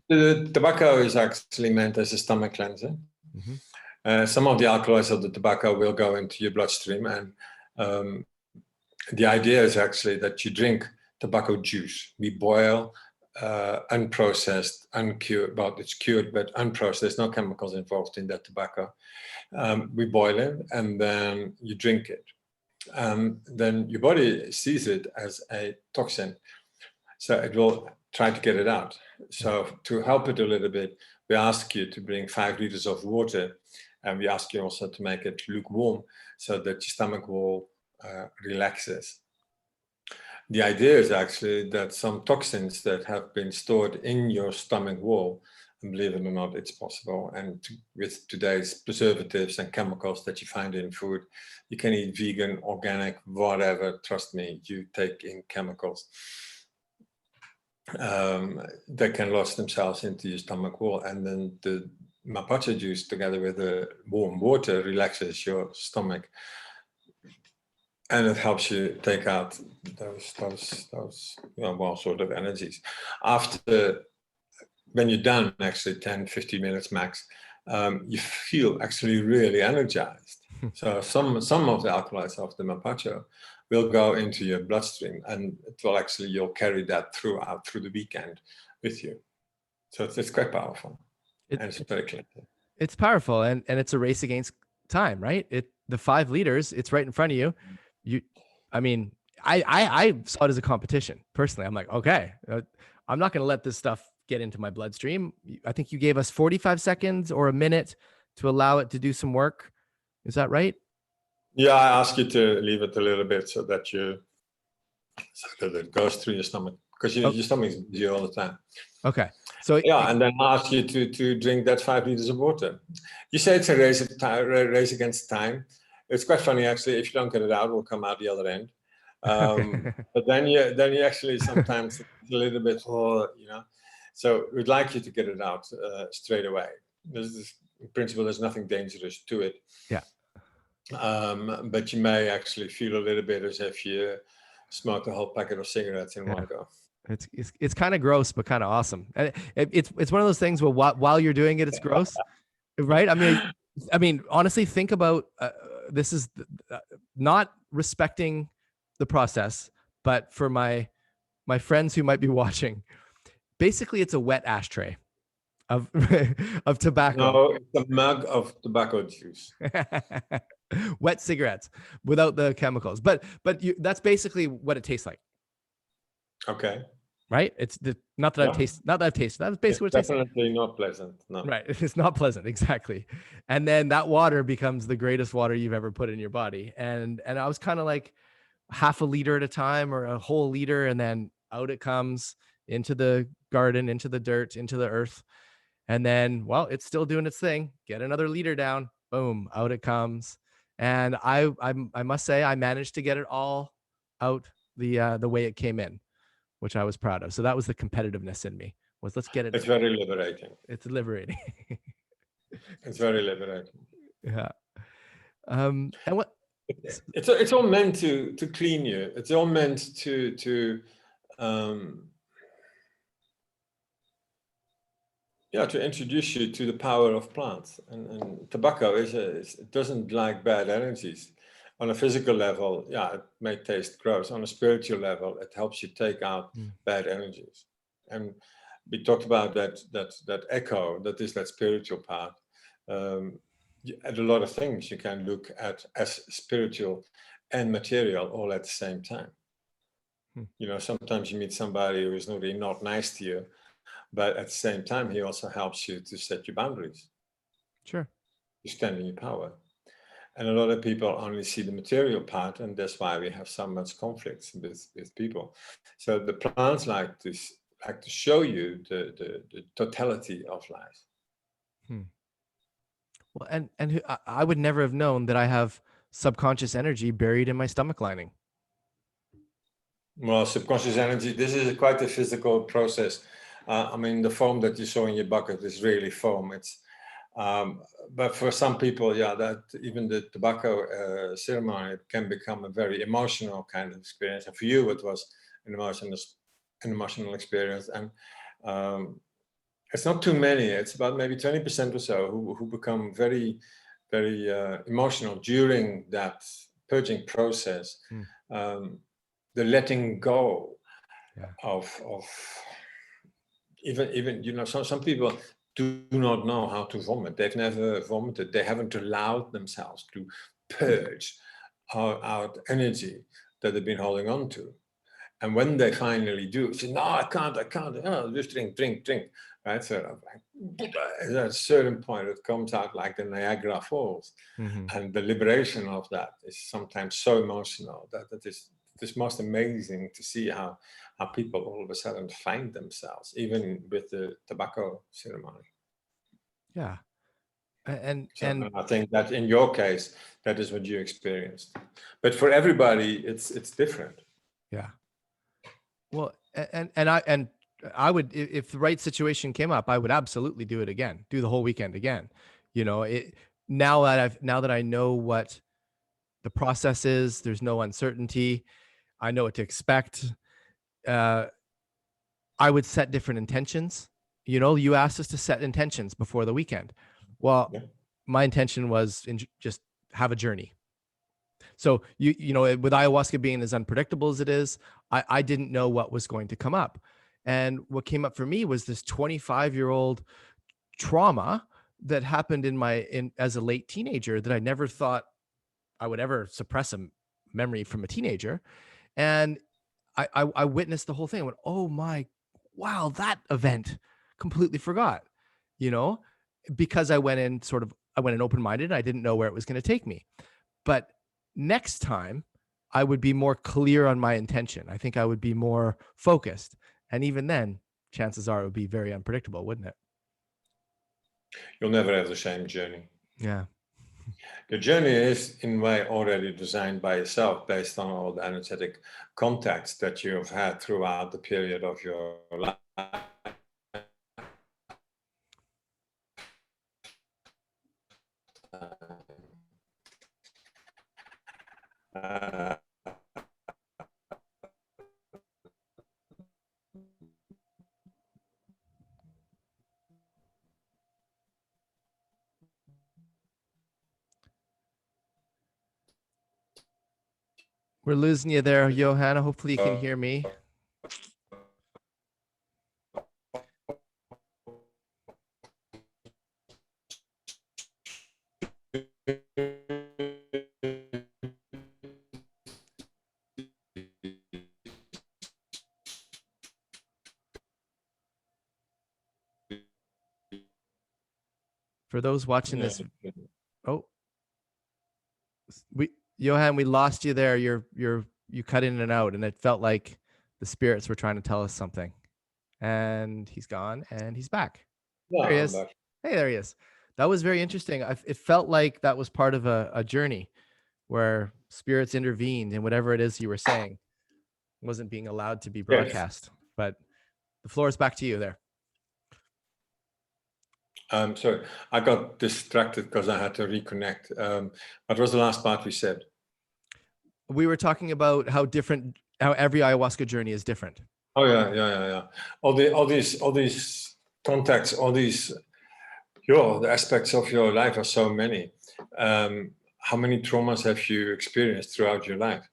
The tobacco is actually meant as a stomach cleanser. Some of the alkaloids of the tobacco will go into your bloodstream, and the idea is actually that you drink tobacco juice. We boil unprocessed, uncured, well, it's cured, but unprocessed. There's no chemicals involved in that tobacco. We boil it, and then you drink it. Then your body sees it as a toxin. So it will try to get it out. So to help it a little bit, we ask you to bring 5 liters of water, and we ask you also to make it lukewarm so that your stomach wall relaxes. The idea is actually that some toxins that have been stored in your stomach wall, and believe it or not, it's possible. And with today's preservatives and chemicals that you find in food, you can eat vegan, organic, whatever. Trust me, you take in chemicals. They can lodge themselves into your stomach wall, and then the mapacha juice together with the warm water relaxes your stomach, and it helps you take out those sort of energies. After, when you're done, actually 10-15 minutes max, you feel actually really energized. So some of the alkaloids of the mapacho will go into your bloodstream, and it will actually, you'll carry that through the weekend with you. So it's quite powerful, and it's very cleansing. It's powerful, and it's a race against time, right? The 5 liters, it's right in front of you. I saw it as a competition personally. I'm like, okay, I'm not going to let this stuff get into my bloodstream. I think you gave us 45 seconds or a minute to allow it to do some work. Is that right? Yeah, I ask you to leave it a little bit so that it goes through your stomach, because your stomach is busy all the time. Okay. So yeah, and then I ask you to drink that 5 liters of water. You say it's a race against time. It's quite funny actually. If you don't get it out, it will come out the other end. But then you actually sometimes it's a little bit, So we'd like you to get it out straight away. In principle, there's nothing dangerous to it. Yeah. But you may actually feel a little bit as if you smoke a whole packet of cigarettes in one go. It's kind of gross, but kind of awesome. And it's one of those things where while you're doing it, it's gross, right? I mean, honestly, think about this is not respecting the process, but for my friends who might be watching, basically it's a wet ashtray of tobacco. No, it's a mug of tobacco juice. Wet cigarettes without the chemicals, but that's basically what it tastes like. Okay. Right? It's not that I've tasted. That's basically what it tastes like. Definitely not pleasant. No. Right. It's not pleasant. Exactly. And then that water becomes the greatest water you've ever put in your body. And I was kind of like half a liter at a time or a whole liter, and then out it comes into the garden, into the dirt, into the earth. And then, well, it's still doing its thing. Get another liter down. Boom, out it comes. And I must say I managed to get it all out the way it came in, which I was proud of. So that was the competitiveness in me, was let's get it. It's very liberating. It's liberating. It's very liberating. Yeah. And what? It's all meant to clean you. It's all meant to introduce you to the power of plants. And tobacco it doesn't like bad energies. On a physical level, it may taste gross. On a spiritual level, it helps you take out bad energies. And we talked about that echo, that is that spiritual part. At a lot of things you can look at as spiritual and material all at the same time. Sometimes you meet somebody who is really not nice to you, but at the same time, he also helps you to set your boundaries. Sure. You stand in your power. And a lot of people only see the material part, and that's why we have so much conflicts with people. So the plants like to show you the totality of life. Well, and I would never have known that I have subconscious energy buried in my stomach lining. Well, subconscious energy, this is quite a physical process. The foam that you saw in your bucket is really foam. It's but for some people, that even the tobacco ceremony can become a very emotional kind of experience. And for you, it was an emotional experience. And it's not too many. It's about maybe 20% or so who become very, very emotional during that purging process. The letting go of even some people do not know how to vomit. They've never vomited. They haven't allowed themselves to purge out energy that they've been holding on to. And when they finally do, say, no, I can't. Oh, just drink. Right? So at a certain point, it comes out like the Niagara Falls. And the liberation of that is sometimes so emotional that it is most amazing to see how people all of a sudden find themselves, even with the tobacco ceremony. Yeah. And I think that in your case, that is what you experienced. But for everybody, it's different. yeah. Well, and I would, if the right situation came up, I would absolutely do it again, do the whole weekend again. You know, now that I know what the process is, there's no uncertainty. I know what to expect. I would set different intentions. You know, you asked us to set intentions before the weekend. Well, my intention was just have a journey. So you know, with ayahuasca being as unpredictable as it is, I didn't know what was going to come up. And what came up for me was this 25-year-old trauma that happened as a late teenager that I never thought I would ever suppress a memory from a teenager. And I witnessed the whole thing. I went, oh my, wow, that event, completely forgot, you know, because I went in open-minded. I didn't know where it was going to take me. But next time I would be more clear on my intention. I think I would be more focused. And even then, chances are it would be very unpredictable, wouldn't it? You'll never have the same journey. Yeah. The journey is in a way already designed by yourself based on all the energetic contacts that you've had throughout the period of your life. We're losing you there, Johan. Hopefully you can hear me. For those watching this, Johan, we lost you there. You cut in and out, and it felt like the spirits were trying to tell us something. And he's gone, and he's back. There he is. Hey, there he is. That was very interesting. It felt like that was part of a journey where spirits intervened, and whatever it is you were saying wasn't being allowed to be broadcast. Yes. But the floor is back to you there. Sorry, I got distracted because I had to reconnect. What was the last part we said? We were talking about how every ayahuasca journey is different. Oh yeah. All these contacts, the aspects of your life are so many. How many traumas have you experienced throughout your life?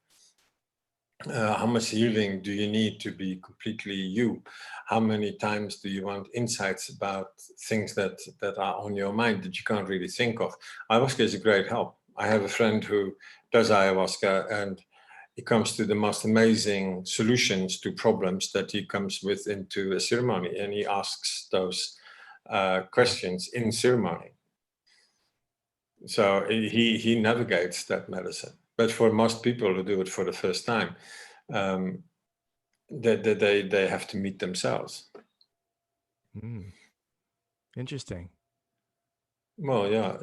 How much healing do you need to be completely you? How many times do you want insights about things that are on your mind that you can't really think of? Ayahuasca is a great help. I have a friend who does ayahuasca, and he comes to the most amazing solutions to problems that he comes with into a ceremony, and he asks those questions in ceremony. So he navigates that medicine. But for most people who do it for the first time, they have to meet themselves. Interesting. Well, yeah,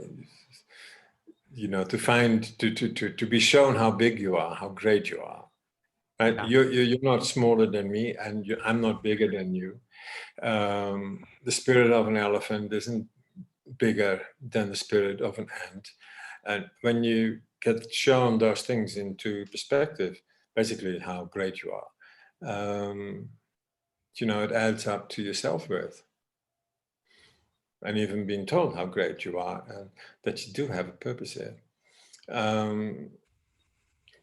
you know, to be shown how big you are, how great you are. Right? Yeah. You're not smaller than me, and I'm not bigger than you. The spirit of an elephant isn't bigger than the spirit of an ant. And when you get shown those things into perspective, basically how great you are, you know, it adds up to your self-worth. And even being told how great you are and that you do have a purpose here.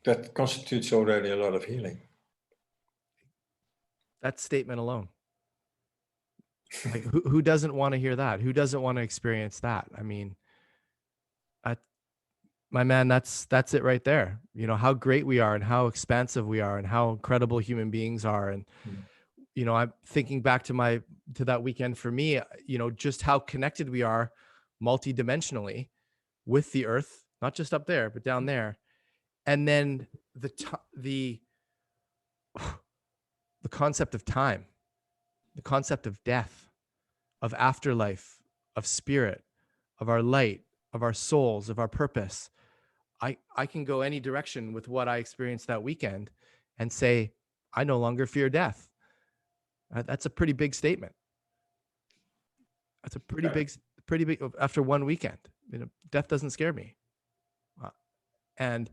That constitutes already a lot of healing. That statement alone. Like, who doesn't want to hear that? Who doesn't want to experience that? I mean, My man, that's it right there. You know, how great we are and how expansive we are and how incredible human beings are. And, you know, I'm thinking back to that weekend for me, you know, just how connected we are multidimensionally with the earth, not just up there, but down there. And then the concept of time, the concept of death, of afterlife, of spirit, of our light, of our souls, of our purpose. I can go any direction with what I experienced that weekend and say, I no longer fear death. That's a pretty big statement. That's a pretty big after one weekend. You know, death doesn't scare me. And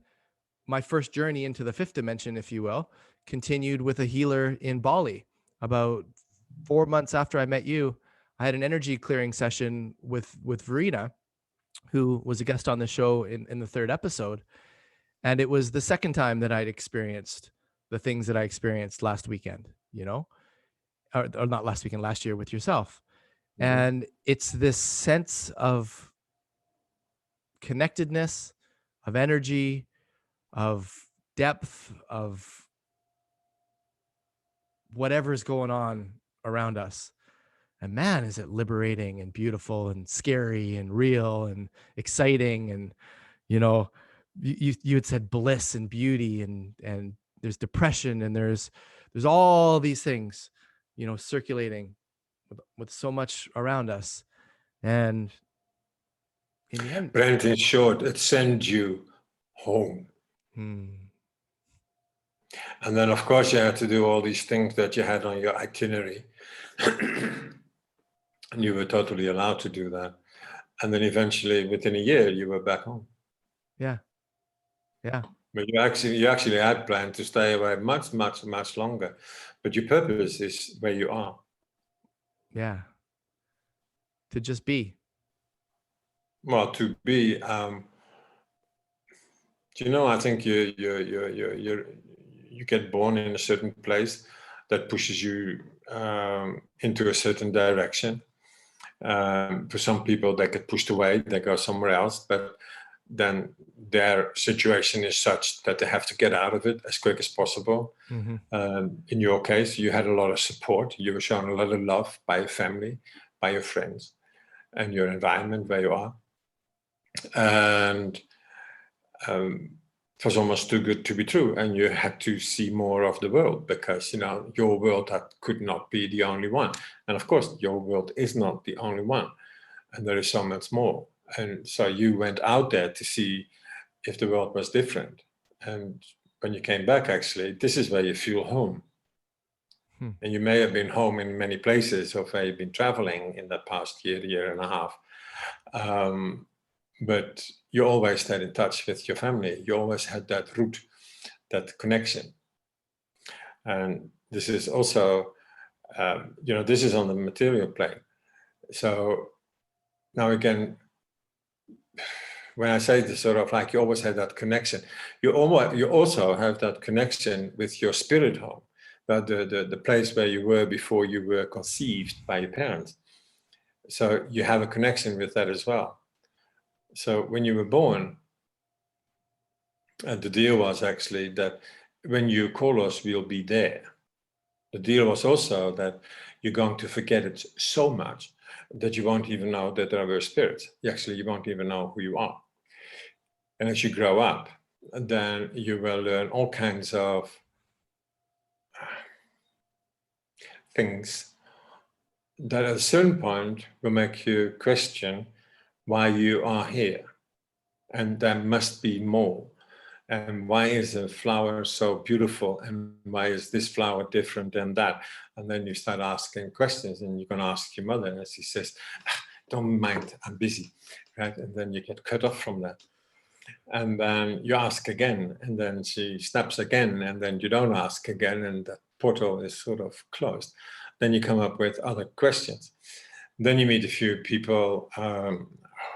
my first journey into the fifth dimension, if you will, continued with a healer in Bali. About 4 months after I met you, I had an energy clearing session with Verena, who was a guest on the show in the third episode. And it was the second time that I'd experienced the things that I experienced last weekend, you know, or not last weekend, last year with yourself. And it's this sense of connectedness, of energy, of depth, of whatever's going on around us. And man, is it liberating and beautiful and scary and real and exciting. And, you know, you had said bliss and beauty and there's depression and there's all these things, you know, circulating with so much around us. And in the end, Brent, in short, it sends you home. And then, of course, you had to do all these things that you had on your itinerary. And you were totally allowed to do that. And then eventually, within a year, you were back home. Yeah. Yeah. But you actually had planned to stay away much, much, much longer. But your purpose is where you are. Yeah. To just be. Well, to be, you know, I think you get born in a certain place that pushes you into a certain direction. For some people, they get pushed away, they go somewhere else, but then their situation is such that they have to get out of it as quick as possible. In your case, you had a lot of support. You were shown a lot of love by your family, by your friends, and your environment where you are. And it was almost too good to be true. And you had to see more of the world because, you know, your world could not be the only one. And of course, your world is not the only one. And there is so much more. And so you went out there to see if the world was different. And when you came back, actually, this is where you feel home. And you may have been home in many places or where you've been traveling in that past year and a half. But you always stayed in touch with your family. You always had that root, that connection. And this is also, you know, this is on the material plane. So now again, when I say this, sort of like you always have that connection, you also have that connection with your spirit home, the place where you were before you were conceived by your parents. So you have a connection with that as well. So when you were born, and the deal was actually that when you call us, we'll be there. The deal was also that you're going to forget it so much that you won't even know that there were spirits. Actually, you won't even know who you are. And as you grow up, then you will learn all kinds of things that at a certain point will make you question why you are here. And there must be more. And why is a flower so beautiful? And why is this flower different than that? And then you start asking questions, and you can ask your mother, and she says, don't mind, I'm busy, right? And then you get cut off from that. And then you ask again, and then she snaps again, and then you don't ask again, and that portal is sort of closed. Then you come up with other questions. Then you meet a few people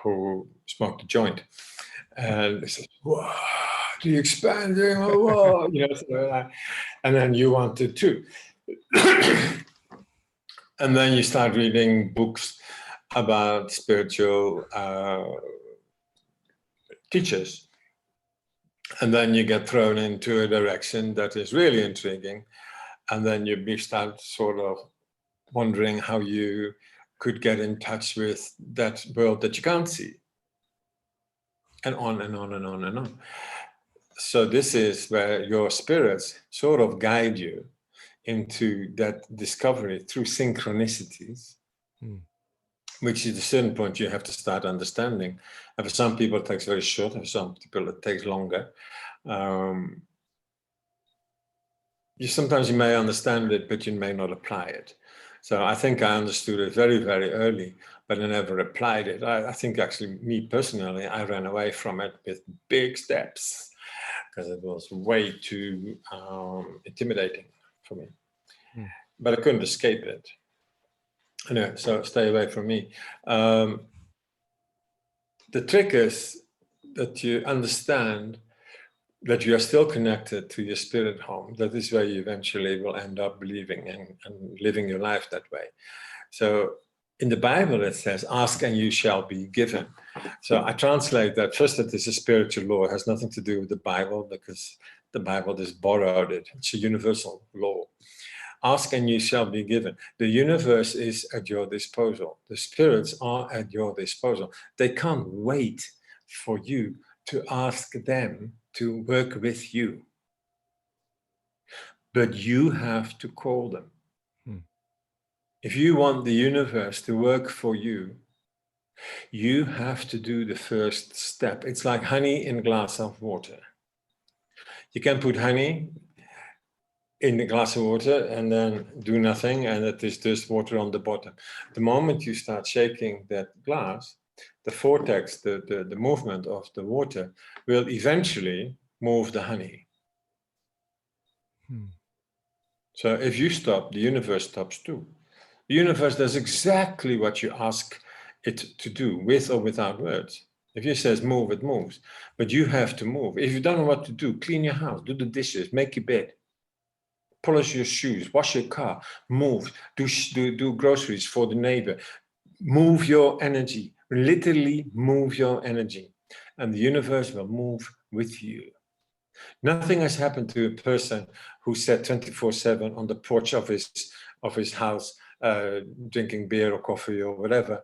who smoke the joint, and they say, "Wow, the expanding, oh, you know," and then you want to too. And then you start reading books about spiritual teachers And then you get thrown into a direction that is really intriguing. And then you start sort of wondering how you could get in touch with that world that you can't see. And on and on and on and on. So this is where your spirits sort of guide you into that discovery through synchronicities, which at a certain point you have to start understanding. And for some people it takes very short, and for some people it takes longer. Sometimes you may understand it, but you may not apply it. So I think I understood it very, very early, but I never applied it. I think actually, me personally, I ran away from it with big steps because it was way too intimidating for me. But I couldn't escape it. Anyway, so stay away from me. The trick is that you understand that you are still connected to your spirit home. That is where you eventually will end up believing and living your life that way. So in the Bible, it says, ask and you shall be given. So I translate that first, that is a spiritual law. It has nothing to do with the Bible, because the Bible just borrowed it. It's a universal law. Ask and you shall be given. The universe is at your disposal. The spirits are at your disposal. They can't wait for you to ask them to work with you. But you have to call them. If you want the universe to work for you, you have to do the first step. It's like honey in a glass of water. You can put honey in a glass of water and then do nothing, and it is just water on the bottom. The moment you start shaking that glass, the vortex, the movement of the water will eventually move the honey. So if you stop, the universe stops too. The universe does exactly what you ask it to do, with or without words. If you says move, it moves. But you have to move. If you don't know what to do, clean your house, do the dishes, make your bed, polish your shoes, wash your car, move, do groceries for the neighbor. Move your energy, literally move your energy. And the universe will move with you. Nothing has happened to a person who sat 24/7 on the porch of his house, drinking beer or coffee or whatever,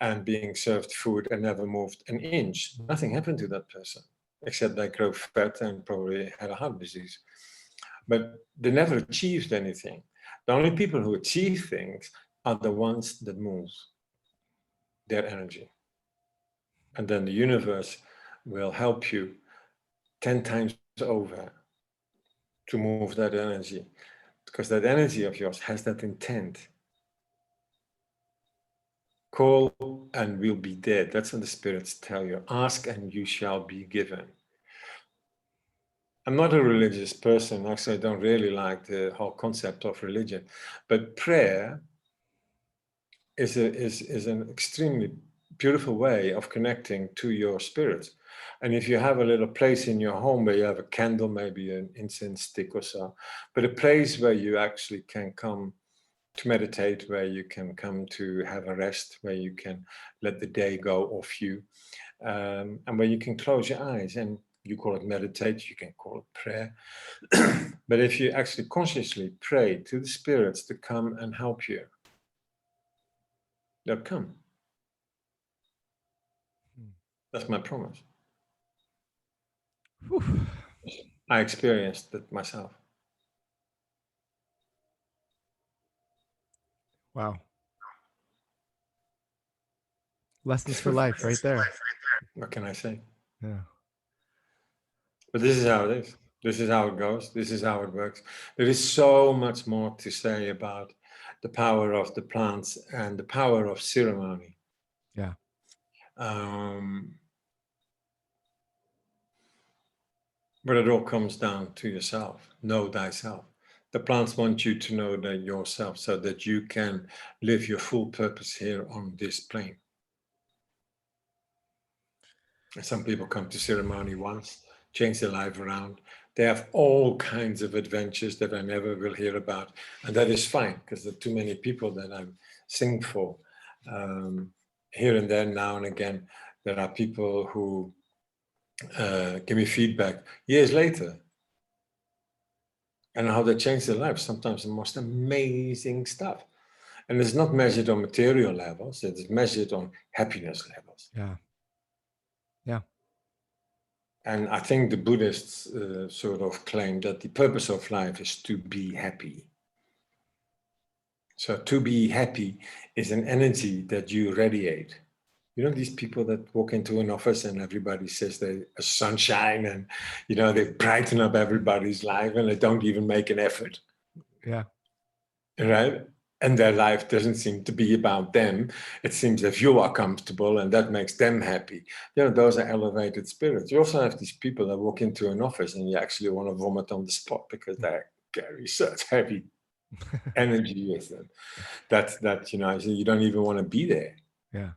and being served food and never moved an inch. Nothing happened to that person, except they grew fat and probably had a heart disease. But they never achieved anything. The only people who achieve things are the ones that move their energy. And then the universe will help you 10 times over to move that energy, because that energy of yours has that intent. Call and we'll be dead. That's what the spirits tell you. Ask and you shall be given. I'm not a religious person. Actually, I don't really like the whole concept of religion. But prayer is an extremely beautiful way of connecting to your spirit. And if you have a little place in your home where you have a candle, maybe an incense stick or so, but a place where you actually can come to meditate, where you can come to have a rest, where you can let the day go off you, and where you can close your eyes, and you call it meditate, you can call it prayer. But if you actually consciously pray to the spirits to come and help you, they'll come. That's my promise. I experienced it myself. Wow. Lessons for life right there. What can I say? Yeah. But this is how it is. This is how it goes. This is how it works. There is so much more to say about the power of the plants and the power of ceremony. Yeah. But it all comes down to yourself. Know thyself. The plants want you to know that yourself, so that you can live your full purpose here on this plane. Some people come to ceremony once, change their life around. They have all kinds of adventures that I never will hear about. And that is fine, because there are too many people that I sing for. Here and there, now and again, there are people who give me feedback years later, and how they changed their lives. Sometimes the most amazing stuff. And it's not measured on material levels, it's measured on happiness levels. Yeah. Yeah. And I think the Buddhists sort of claim that the purpose of life is to be happy. So to be happy is an energy that you radiate. You know, these people that walk into an office and everybody says they're a sunshine and, you know, they brighten up everybody's life and they don't even make an effort. Yeah. Right? And their life doesn't seem to be about them. It seems that you are comfortable and that makes them happy. You know, those are elevated spirits. You also have these people that walk into an office and you actually want to vomit on the spot because they carry such heavy energy with them. That, you know, you don't even want to be there. Yeah.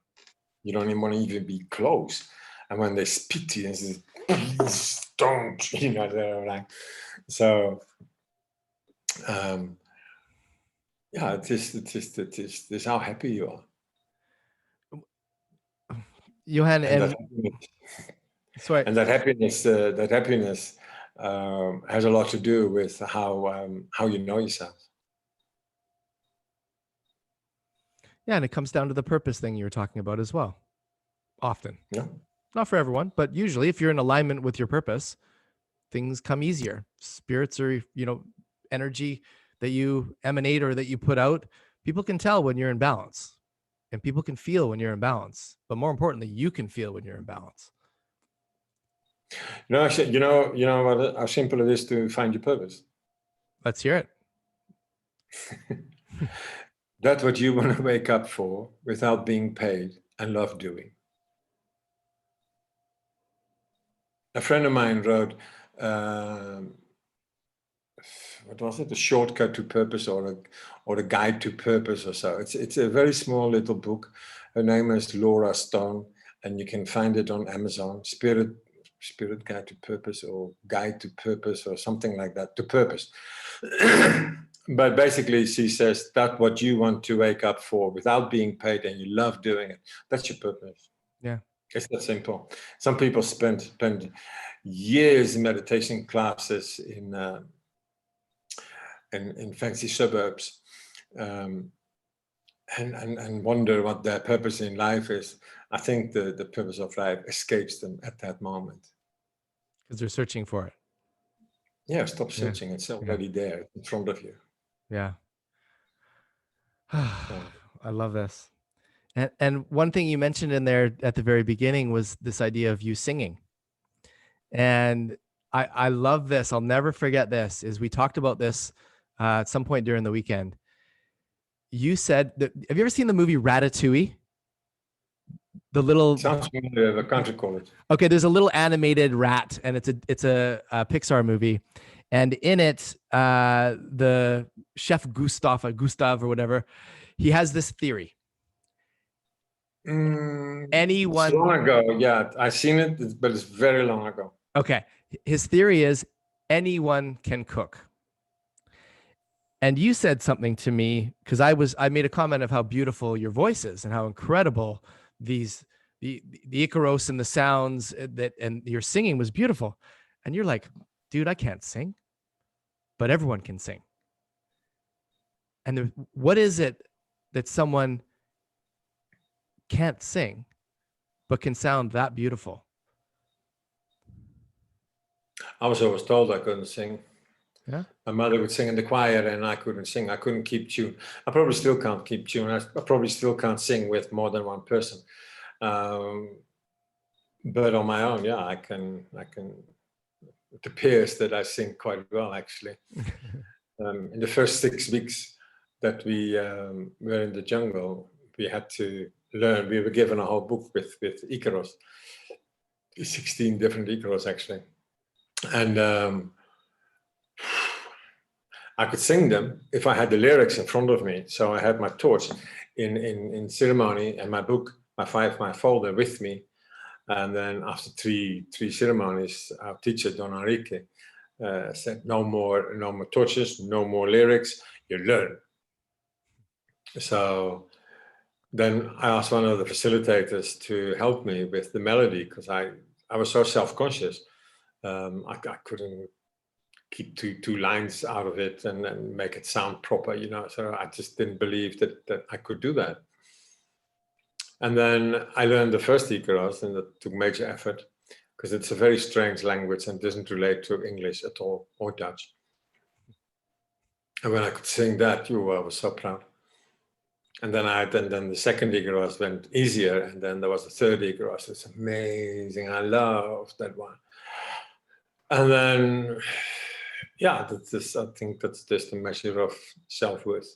You don't even want to even be close. And when they speak to you and say, please don't, you know, they're like, so, yeah, it is how happy you are. Johan, And sorry. that happiness has a lot to do with how you know yourself. Yeah, and it comes down to the purpose thing you were talking about as well. Often. Yeah. Not for everyone, but usually if you're in alignment with your purpose, things come easier. Spirits are, you know, energy that you emanate or that you put out. People can tell when you're in balance, and people can feel when you're in balance. But more importantly, you can feel when you're in balance. No, actually, you know what, how simple it is to find your purpose. Let's hear it. That's what you want to wake up for without being paid and love doing. A friend of mine wrote, what was it? A shortcut to purpose or a guide to purpose or so. It's a very small little book. Her name is Laura Stone, and you can find it on Amazon. Spirit Guide to Purpose or Guide to Purpose or something like that. To Purpose. But basically, she says that's what you want to wake up for without being paid, and you love doing it. That's your purpose. Yeah. It's that simple. Some people spend years in meditation classes in fancy suburbs, and wonder what their purpose in life is. I think the purpose of life escapes them at that moment. Because they're searching for it. Yeah, stop searching. It's already there in front of you. Yeah. I love this. And one thing you mentioned in there at the very beginning was this idea of you singing. And I love this. I'll never forget this. Is we talked about this at some point during the weekend. You said that, have you ever seen the movie Ratatouille? The little sounds familiar. The country call it. Okay, there's a little animated rat, and it's a Pixar movie, and in it, the chef Gustav or whatever, he has this theory. Anyone? It's long ago, yeah, I've seen it, but it's very long ago. Okay, his theory is anyone can cook. And you said something to me because I made a comment of how beautiful your voice is and how incredible the icaros and the sounds that and your singing was beautiful. And you're like, dude, I can't sing, but everyone can sing. And what is it that someone can't sing but can sound that beautiful? I was always told I couldn't sing. Yeah. My mother would sing in the choir and I couldn't sing. I couldn't keep tune. I probably still can't keep tune. I probably still can't sing with more than one person. But on my own, yeah, I can. It appears that I sing quite well, actually. In the first 6 weeks that we were in the jungle, we had to learn. We were given a whole book with icaros, 16 different icaros, actually. And I could sing them if I had the lyrics in front of me. So I had my torch in ceremony and my book, my folder with me. And then after three ceremonies, our teacher, Don Enrique, said, no more torches, no more lyrics, you learn. So then I asked one of the facilitators to help me with the melody because I I was so self-conscious. I couldn't keep two lines out of it and make it sound proper, you know. So I just didn't believe that I could do that. And then I learned the first icaros, and that took major effort because it's a very strange language and doesn't relate to English at all or Dutch. And when I could sing that, I was so proud. And then then the second icaros went easier, and then there was the third icaros. It's amazing. I love that one. And then, yeah, I think that's just a measure of self-worth.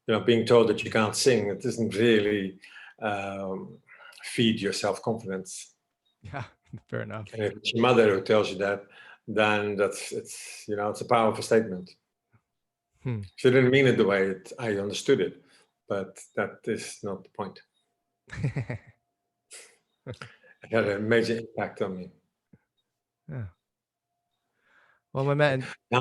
You know, being told that you can't sing, it doesn't really feed your self-confidence. Yeah, fair enough. And if it's your mother who tells you that, then it's a powerful statement. She didn't mean it the way I understood it, but that is not the point. It had a major impact on me. Yeah. Well, my man. I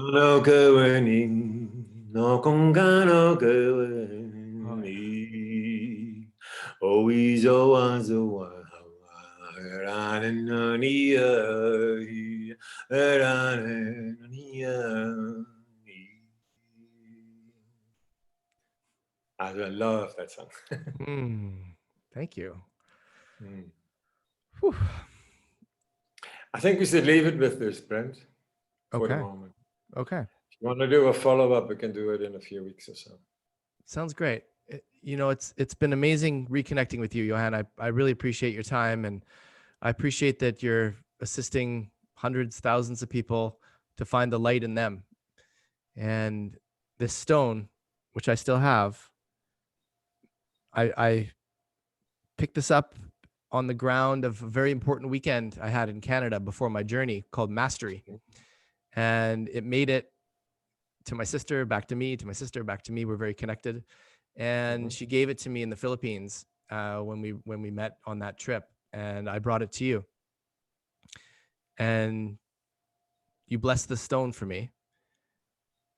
love that song. Thank you. I think we should leave it with this, Brent, for the moment. Okay. If you want to do a follow-up, we can do it in a few weeks or so. Sounds great. It's been amazing reconnecting with you, Johan. I really appreciate your time, and I appreciate that you're assisting hundreds, thousands of people to find the light in them. And this stone, which I still have, I picked this up on the ground of a very important weekend I had in Canada before my journey called Mastery. And it made it to my sister, back to me, to my sister, back to me. We're very connected. And she gave it to me in the Philippines when we met on that trip, and I brought it to you. And you blessed the stone for me.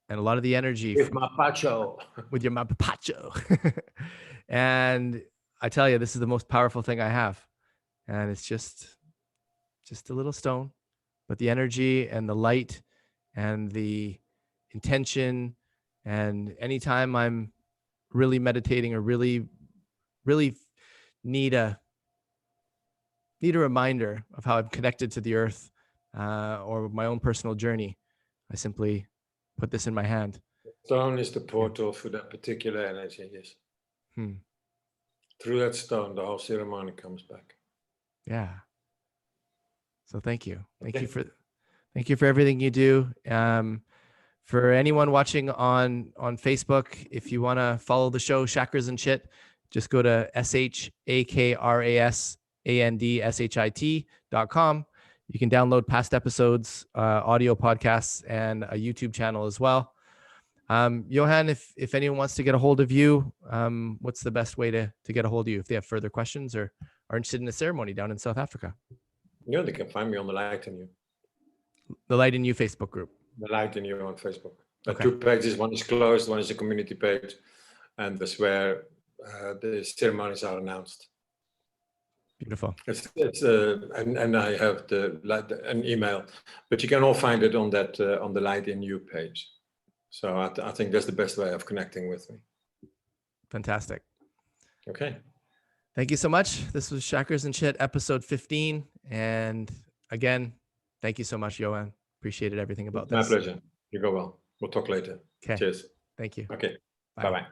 And a lot of the energy with mapacho. With your mapacho. And I tell you, this is the most powerful thing I have. And it's just a little stone, but the energy and the light and the intention, and anytime I'm really meditating or really need a reminder of how I'm connected to the earth or my own personal journey, I simply put this in my hand. Stone is the portal for that particular energy, yes. Through that stone, the whole ceremony comes back. Yeah. So thank you. Thank you for everything you do. For anyone watching on Facebook, if you want to follow the show Chakras and Shit, just go to shakrasandshit.com. You can download past episodes, audio podcasts, and a YouTube channel as well. Johan, if anyone wants to get a hold of you, what's the best way to get a hold of you if they have further questions or are interested in a ceremony down in South Africa? Yeah, they can find me on the Light in You. The Light in You Facebook group. The Light in You on Facebook. Okay. 2 pages, one is closed, one is a community page, and that's where the ceremonies are announced. Beautiful. And I have an email, but you can all find it on that on the Light in You page. So I think that's the best way of connecting with me. Fantastic. Okay. Thank you so much. This was Chakras and Shit, episode 15. And again, thank you so much, Johan. Appreciated everything about this. My pleasure. You go well. We'll talk later. Okay. Cheers. Thank you. Okay. Bye-bye.